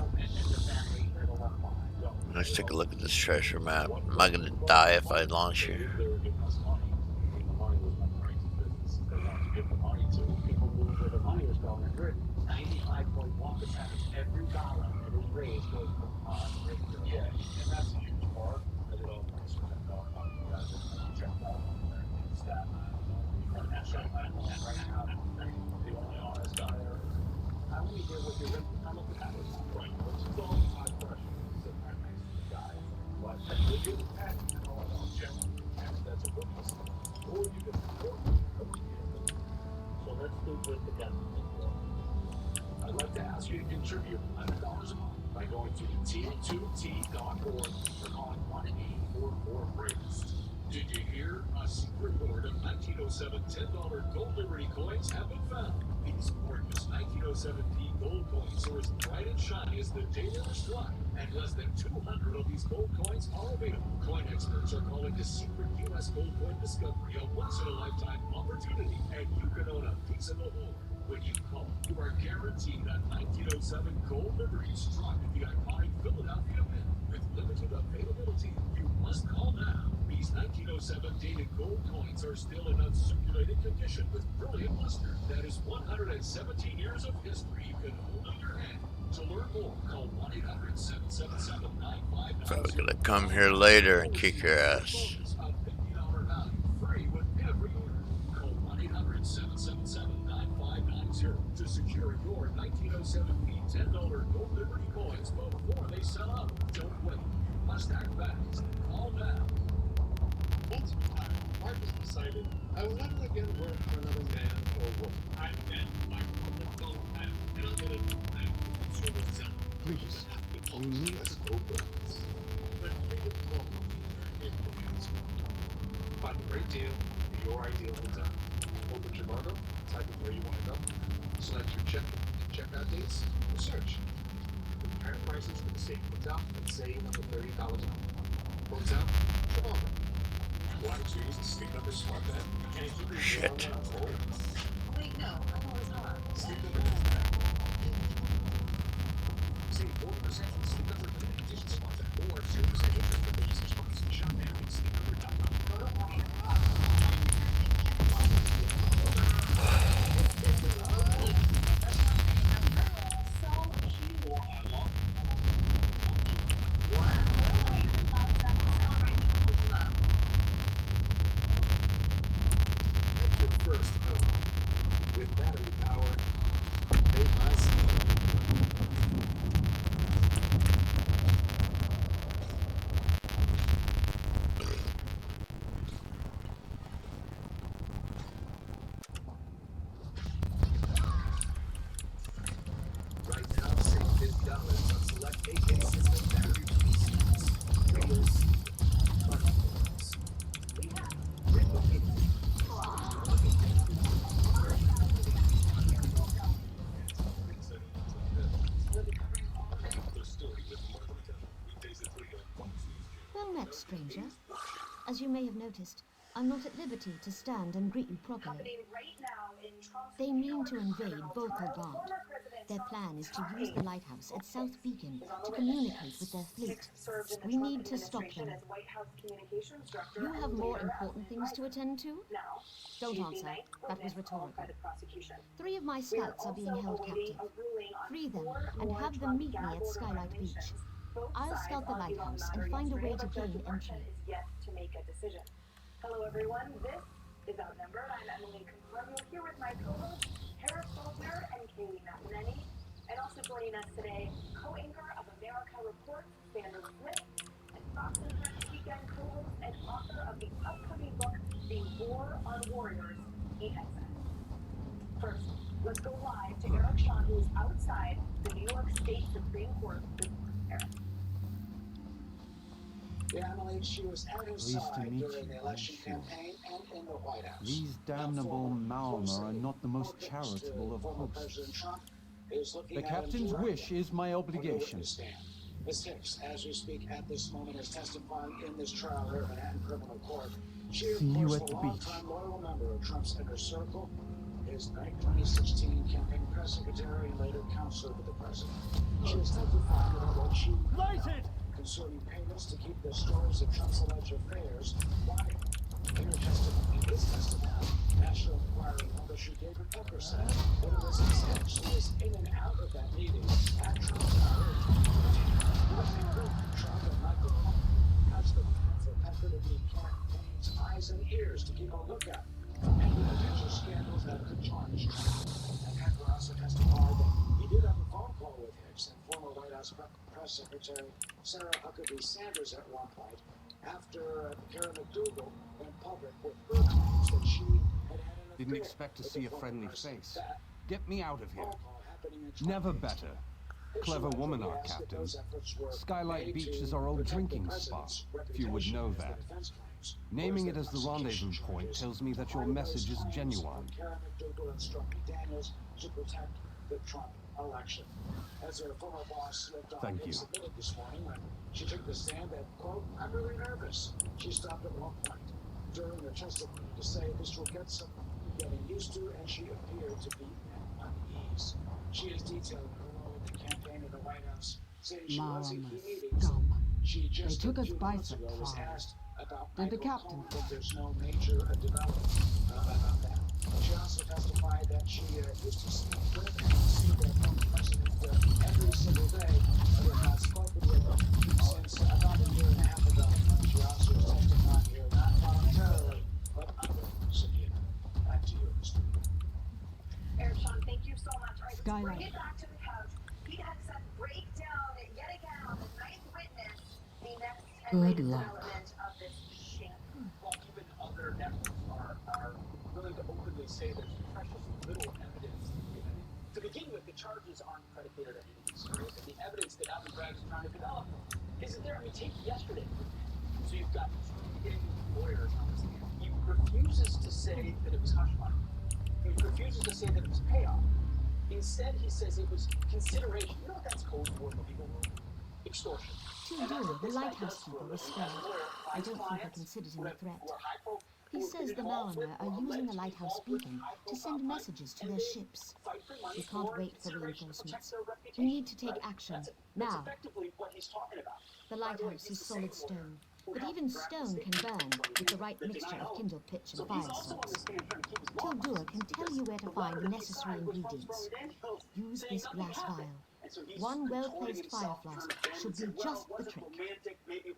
family that are left behind. So, Let's take a look at this treasure map. Am I gonna die if I launch here? they were giving us money. And the money was my crazy business. They wanted to give the money to people knew where the money was going. And 95.1% of every dollar that is raised goes to yeah, and that's a huge part. I did all the research. I know how you guys are checked out there in Staten Island. And so I know right now the only honest guy there is I want to hear what you're going to come up with that was right. Which is always high pressure. Sitting right next to the guy. But if you're the pen, you know I want Jim. And that's a witness. Or you can support me. So let's do good together. I'd like to ask you to contribute $11 a month by going to t2t.org or calling 1-844-RAISED. Did you hear? A secret hoard of 1907 $10 gold Liberty coins have been found. These gorgeous 1907 gold coins are as bright and shiny as the day they were struck, and less than 200 of these gold coins are available. Coin experts are calling this secret U.S. gold coin discovery a once-in-a-lifetime opportunity, and you can own a piece of the hoard. When you call, you are guaranteed a 1907 gold Liberty struck at the iconic Philadelphia Mint. With limited availability, you must call now. These 1907 dated gold coins are still in uncirculated condition with brilliant luster. That is 117 years of history you can hold in your hand. To learn more, call 1-800-777-9590. So we're gonna come here later and kick your ass. A $50 value, free with every order. Call 1-800-777-9590 to secure your 1907 $10 gold Liberty coins before they sell out. Don't wait. You must act fast. Call now. Once upon a time, Marcus decided I will never again work for another man or woman. I met my public phone and I'm gonna sort of sell. Please, you need Let's go girls. But freedom call in the hands. Find a great deal for your ideal hotel. Open Trivago, type in where you want to go. Select your checkout dates, and search. Compare prices for the same hotel and save up to $30 a month. Hotel, Trivago. Why choose the Sleep Number Smart Bed? Can you keep your Shit. Wait, no, I was not. Sleep Number is back. Save 40% on Sleep Number limited edition Smart Bed or 0% interest for 36 months. Shop now at sleepnumber.com. Go to one. Your first home with battery power made by Sleep. Right now, save $50 on select AK system battery PCs. Radio Steel. Platforms. Well met, stranger. As you may have noticed, I'm not at liberty to stand and greet you properly. They mean to invade Vukhul. Their plan is to use the lighthouse at South Beacon to communicate with their fleet. We need to stop them. You have more important things to attend to? Don't answer. That was rhetorical. 3 of my scouts are being held captive. Free them and have them meet me at Skylight Beach. I'll scout the lighthouse and find a way to gain entry. Hello everyone, this is Outnumbered. I'm Emily Conformio here with my co-hosts Harris Faulkner and Kaylee McEnany. And also joining us today, co-anchor of America Report, Sandra Smith, and Fox and Friends Weekend co-host and author of the upcoming book, The War on Warriors, Ian Henson. First, let's go live to Eric Shaw, who is outside the New York State Supreme Court with Eric. Yeah, Emily, she was at his Pleased to side meet during you, the I'm election sure. campaign and in the White House. These damnable Malmer are not the most charitable of Former President hosts. Trump is looking The at him captain's directly. wish is my Where do you obligation. stand? Ms. Hicks, as we speak at this moment, is testifying in this trial here at Manhattan Criminal Court. She, of See you course, at a the beach. longtime loyal member of Trump's inner circle, his 2016 campaign press secretary and later counselor to the president. She has testified about what she Lighted! concerning payments to keep the stories of Trump's alleged affairs quiet. In her testimony, his testimony, National Enquirer publisher David Tucker said that it was Ms. Hicks who was in and out of that meeting at Trump's Tower in 2014. It was a group Trump and Michael Cohen has the plan for Pennsylvania campaign's eyes and ears to keep a lookout for any potential scandals that could tarnish Trump. And Tucker also testified that he did have a phone call with Hicks and former White House press secretary Sarah Huckabee Sanders at one point after Karen McDougal went public with her claims that she had had an affair. Didn't expect to with see the a former friendly president. face. That Get me out of here. phone call happening in Never 2018. better. Clever woman, our captain. Skylight Beach is our old drinking spot. Few would know that. Naming it as the rendezvous point tells me that your message is genuine. Karen McDougal and Stormy Daniels to protect the Trump election. As her former boss slipped on, Thank you. Hicks admitted this morning when she took the stand that, quote, "I'm really nervous." She stopped at one point during the testimony to say this will get some getting used to, and she appeared to be at unease. She is detailed her role in the campaign in the White House, saying she was in key meetings. She just They took a us few by months ago was surprise. asked about Did the Michael captain Cohen, but there's no major development about that. She also testified that she used to speak with and see the former president every single day, but has not spoken with him since about a year and a half ago. She also is testifying here, not voluntarily, but under subpoena. Back to you, Mr. Eric, Sean, thank you so much. All right, let's bring Skylight. it back to the couch. He has a breakdown yet again on the ninth witness, the next and Good latest luck. development of this shameful. Well, even other networks are willing to openly say there's precious little evidence. To begin with, the charges aren't predicated on anything serious, and the evidence that Alvin Bragg is trying to develop isn't there. I mean, take yesterday. So you've got getting lawyers on the stand. He refuses to say that it was hush money. He refuses to say that it was payoff. Instead, he says it was consideration. You know what that's code for in the legal world? Extortion. Tildor, the lighthouse keeper, was spared. I don't think I considered him a threat. He says the Mariner are using the lighthouse beacon to send messages to their ships. We can't wait for reinforcements. We need to take action, now. Effectively what he's talking about. The lighthouse is solid stone, but even stone can burn with the right mixture of kindle pitch and fire salts. Tildor can tell you where to find the necessary ingredients. Use this glass vial. One well-placed fire flask should be just the trick. Romantic, maybe it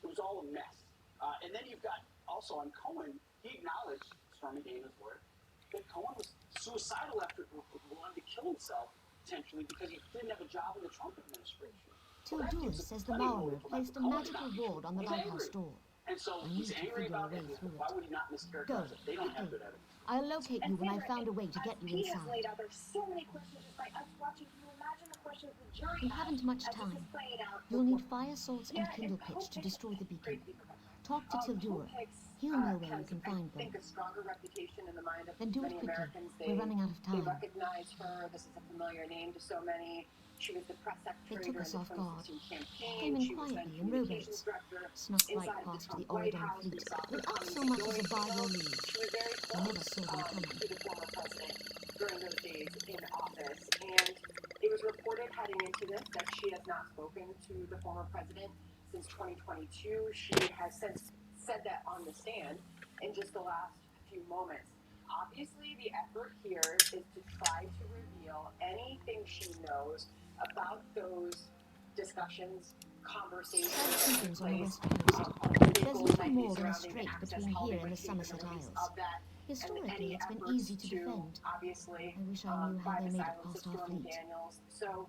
was all a mess. And then you've got also on Cohen, he acknowledged, Stormy Daniels' word, that Cohen was suicidal after he wanted to kill himself, potentially, because he didn't have a job in the Trump administration. Tildor says the Mariner placed a magical ward on the lighthouse door. And so I need he's to angry figure a about way it. through Why it. would he not mischaracterize it? They don't have good evidence. I'll locate you when I found a way to get you He has inside. laid out, there's so many questions just by us watching. Can you imagine the questions the jury We has haven't much as this time. is playing out? You'll need fire salts and kindle pitch to destroy the beacon. Talk to Tildor. He'll know where you can find I think them. a stronger reputation in the mind of Then do it many quickly. Americans. We're running out of They time. recognize her. This is a familiar name to so many. She was the press They secretary took during us the off guard. 2016 campaign. Came in She was then quietly in communications rowboats. director Snuck right inside past the Trump White Auridon House. fleet We saw her without coming so and much as going. a bar your leave. She was very I close never saw them coming. to the former president during those days in office. And it was reported heading into this that she has not spoken to the former president since 2022. She has since said that on the stand in just the last few moments. Obviously, the effort here is to try to reveal anything she knows about those discussions, conversations that took Sightseers on the place. west coast. There's little Likely more than a surrounding the strait access between hall here and the negotiations Somerset and release Isles. of that, and Historically, any it's been efforts easy to defend. obviously, I wish I knew how by they the made it silence past of our Stormy fleet. Daniels. So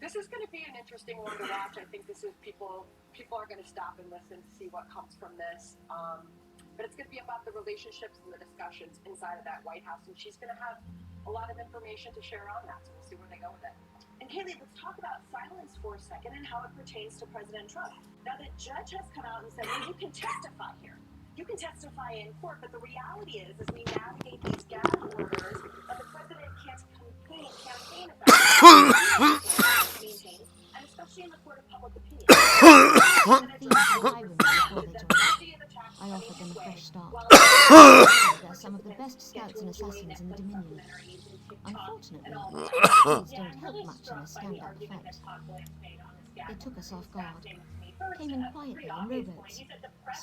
this is going to be an interesting one to watch. I think this is people are going to stop and listen to see what comes from this. But it's going to be about the relationships and the discussions inside of that White House, and she's going to have a lot of information to share on that. So we'll see where they go with it. And Kaylee, let's talk about silence for a second and how it pertains to President Trump. Now, the judge has come out and said, well, you can testify here. You can testify in court, but the reality is, as we navigate these gag orders, that the president can't campaign effectively, and especially in the court of public opinion. These highwaymen before they joined. I offered them a fresh start. They're some of the best scouts and assassins in the Dominion. Unfortunately, these don't help much in a stand-up fight. They took us off guard. Came in quietly in rowboats.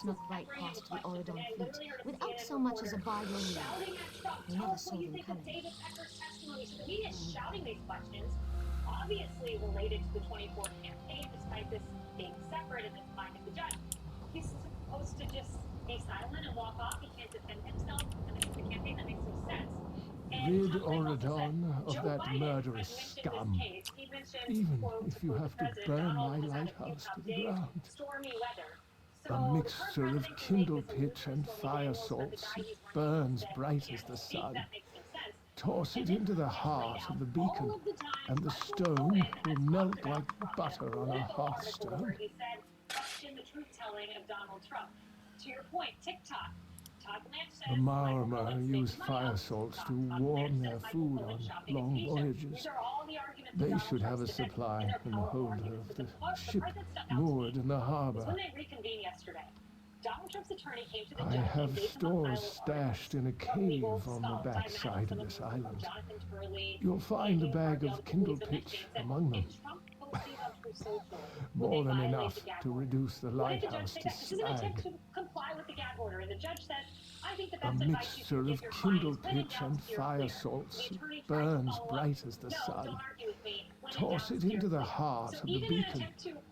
Snuck right past the Auridon fleet without so much as a by your leave. We never saw them coming. David Pecker's testimony, so the media is shouting these questions, obviously related to the 24 campaign, despite this being separate in the mind of the judge. He's supposed to just be silent and walk off. He can't defend himself in the campaign. That makes no sense. Rid Auridon of that murderous scum, even if you have to burn my lighthouse to the ground. A mixture of kindle pitch and fire salts, it burns bright as the sun. Toss it into the heart of the beacon, and the stone will melt like butter on a hearthstone. Question the truth-telling of Donald Trump. To your point, TikTok. The Marmer use fire salts to warm their food on long voyages. They should have a supply in the holder of the ship moored in the harbor. When they reconvened yesterday, Donald Trump's attorney came to the I judge have stores stashed in a cave on the backside of this island. You'll find a bag of kindle pitch among them. More than enough to reduce the lighthouse to slag. A mixture of kindle pitch and fire salts, it burns bright as the sun. Toss it into the heart of the beacon,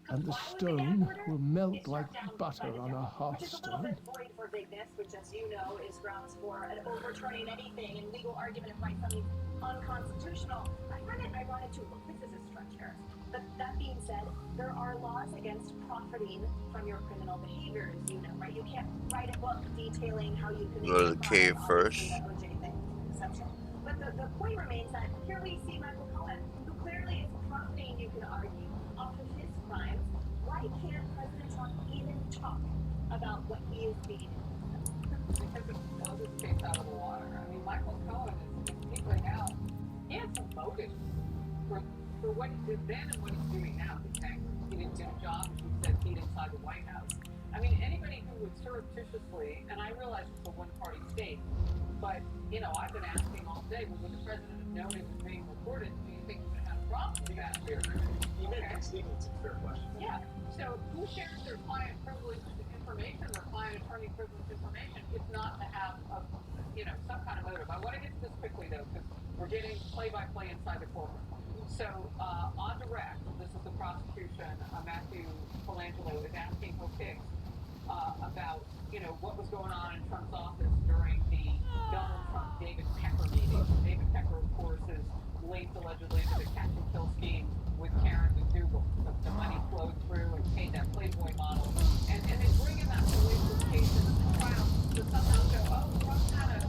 and the stone will melt like butter on a hearthstone. For vagueness, which, as you know, is grounds for an overturning anything in legal argument and find something unconstitutional. I find it ironic to look this as a stretch here. But that being said, there are laws against profiting from your criminal behavior, as you know, right? You can't write a book detailing how you can Go to the cave first. But the point remains that here we see Michael Cohen, who clearly is profiting, you can argue, off of his crimes. Why can't President Trump even talk about what he is being? Because it blows his face out of the water. I mean, Michael Cohen is speaking out. He had some motive for what he did then and what he's doing now. He didn't do a job, he said he'd inside the White House. I mean, anybody who would surreptitiously, and I realize it's a one-party state, but, you know, I've been asking all day, well, would the president have known it was being recorded? Do you think he would have a problem with that? It's a fair question. Yeah. So who shares their client privileged information, their client attorney privileged information, if not to have a, some kind of motive? I want to get to this quickly, though, because we're getting play-by-play inside the courtroom. So, on direct, this is the prosecution, Matthew Colangelo is asking Hope Hicks about, what was going on in Trump's office during the Donald Trump-David Pecker meeting. David Pecker, of course, is linked allegedly to the catch and kill scheme with Karen and Google. The money flowed through and paid that Playboy model. And they bring in that police case in the trial to somehow show, Trump had a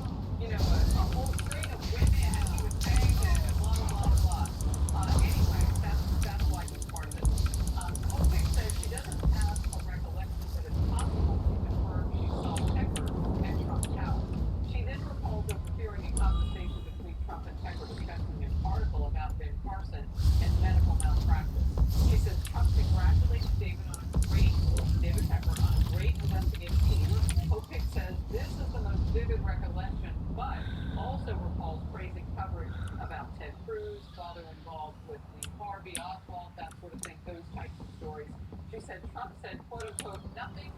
whole string of women and he was paying them and blah, blah, blah, blah. Anyway, that's why he's part of it. Hope Hicks says she doesn't have a recollection that it's possible to confirm she saw Pecker at Trump's house. She then recalls overhearing a conversation between Trump and Pecker discussing an article about Ben Carson and medical malpractice. She says Trump congratulated David Pecker on a great investigative team. Hope Hicks says this is the most vivid recollection, but also recalls praising coverage about Ted Cruz, father involved with the Harvey Oswald, that sort of thing, those types of stories. She said Trump said, quote unquote, nothing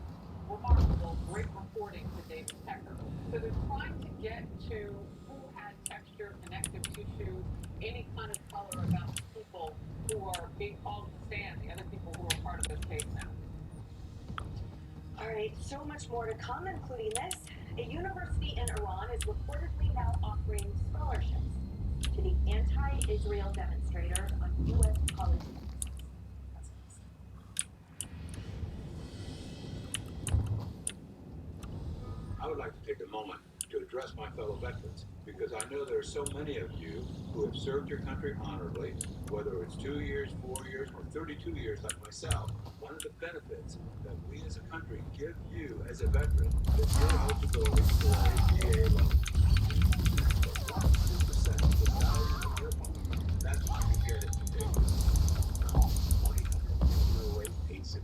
remarkable, great reporting to David Pecker. So they're trying to get to who had texture, connective tissue, any kind of color about the people who are being called to stand, the other people who are part of this case now. All right, so much more to come, including this. A university in Iran is reportedly now offering scholarships to the anti-Israel demonstrators on U.S. college campuses. I would like to take a moment to address my fellow veterans, because I know there are so many of you who have served your country honorably, whether it's 2 years, 4 years, or 32 years like myself. One of the benefits that we as a country give you as a veteran is your eligibility for a VA loan. 100% of the value of your home. That's why you get it today. Call 1-800 Is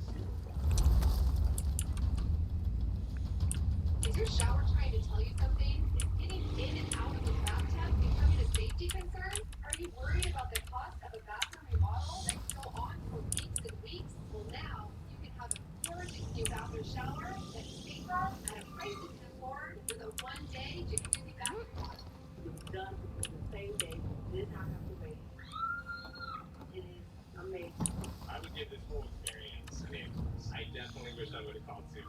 your shower trying to tell you something? Is getting in and out of a bathtub becoming a safety concern? Are you worried about the cost of a bathroom remodel that can go on for weeks and weeks? Well, now you can have a gorgeous new bathroom shower that's safer at a price you can afford with a one-day jacuzzi bathroom remodel. It's done the same day. Did not have to wait. It is amazing. I would give this whole experience a name. I definitely wish I would have called soon.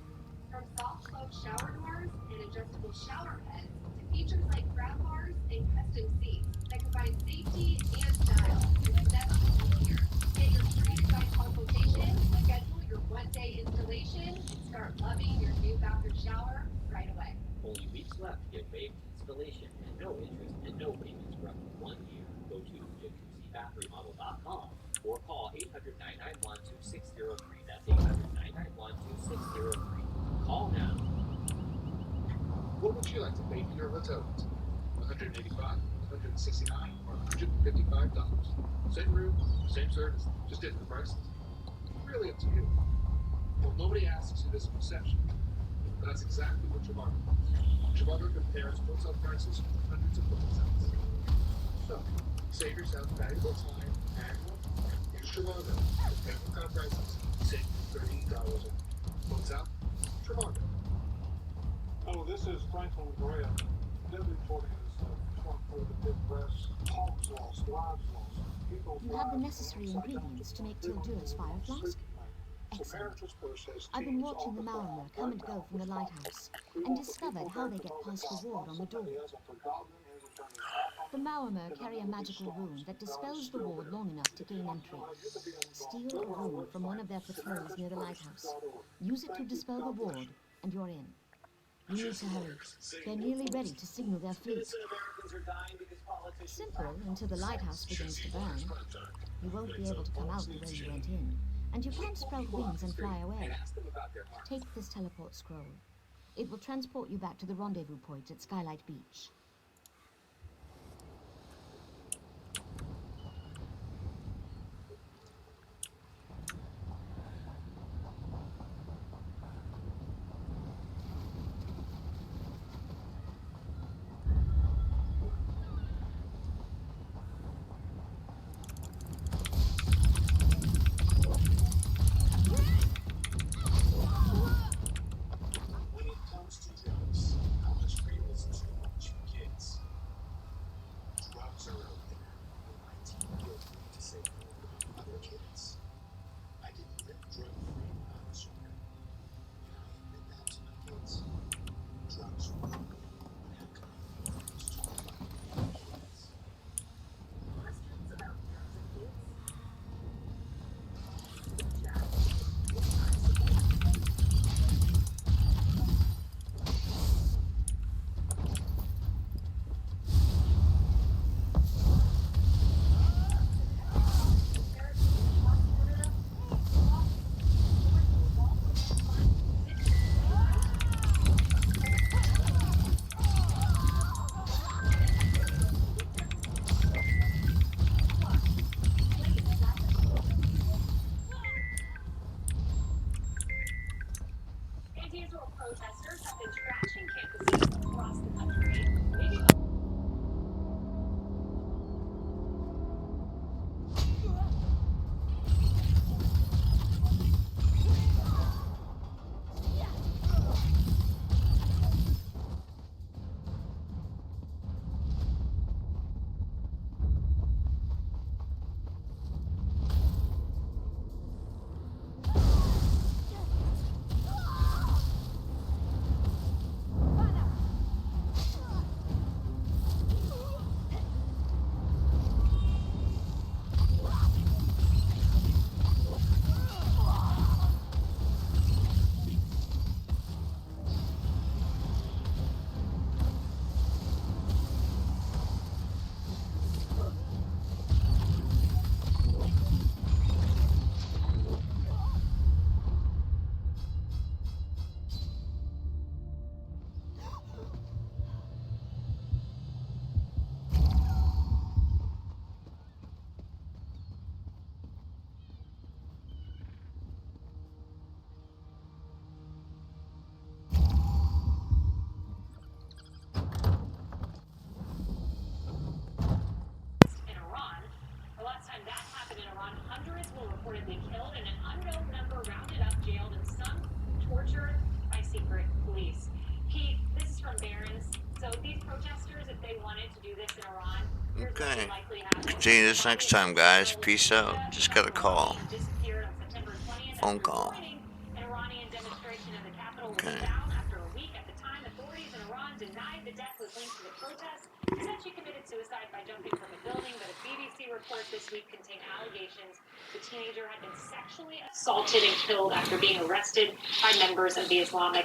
From soft close shower doors and adjustable shower heads to features like grab bars and custom seats that combine safety and style, there's never been easier. Get your free design consultation, schedule your one-day installation, and start loving your new bathroom shower right away. Only weeks left to get waived installation and no interest and no payments for up to 1 year. Go to jacuzzibathremodel.com or call 800-991-2603. That's 800-991-2603. Call now. What would you like to pay for your hotel room? $185, $169, or $155? Same room, same service, just different prices. Really up to you. Well, nobody asks you this at reception, but that's exactly what Trivago does. Trivago compares hotel prices from hundreds of hotels. So, save yourself valuable time and money. Use Trivago. Compare hotel prices. Save $30 off. Hotel? Trivago. Oh, this is Franklin Graham. Deadly reporting is Trump for the big press. Hogs lost, lives lost. People You have the necessary ingredients to make Tildur's fire flask? Excellent. I've been watching the Maormer come and go from the lighthouse and discovered how they get past the ward on the door. The Maormer carry a magical rune that dispels the ward long enough to gain entry. Steal a rune from one of their patrols near the lighthouse. Use it to dispel the ward, and you're in. You need to hurry. They're nearly ready to signal their fleet. Simple until the lighthouse begins to burn. You won't be able to come out the way you went in, and you can't sprout wings and fly away. Take this teleport scroll. It will transport you back to the rendezvous point at Skylight Beach. Protesters have been trashing campuses across the country. Maybe reportedly killed and an unknown number rounded up, jailed, and some tortured by secret police. Pete, this is from Barron's. So these protesters, if they wanted to do this in Iran, here's what Okay. would likely happen. Continue this next time, guys. Peace out. Just got a call. Disappeared on September 20th Phone after call. joining an Iranian demonstration in the capital was Okay. found after a week. At the time, authorities in Iran denied the death was linked to the protests. Said she committed suicide by jumping from a building, but a BBC report this week contained allegations the teenager had been sexually assaulted and killed after being arrested by members of the Islamic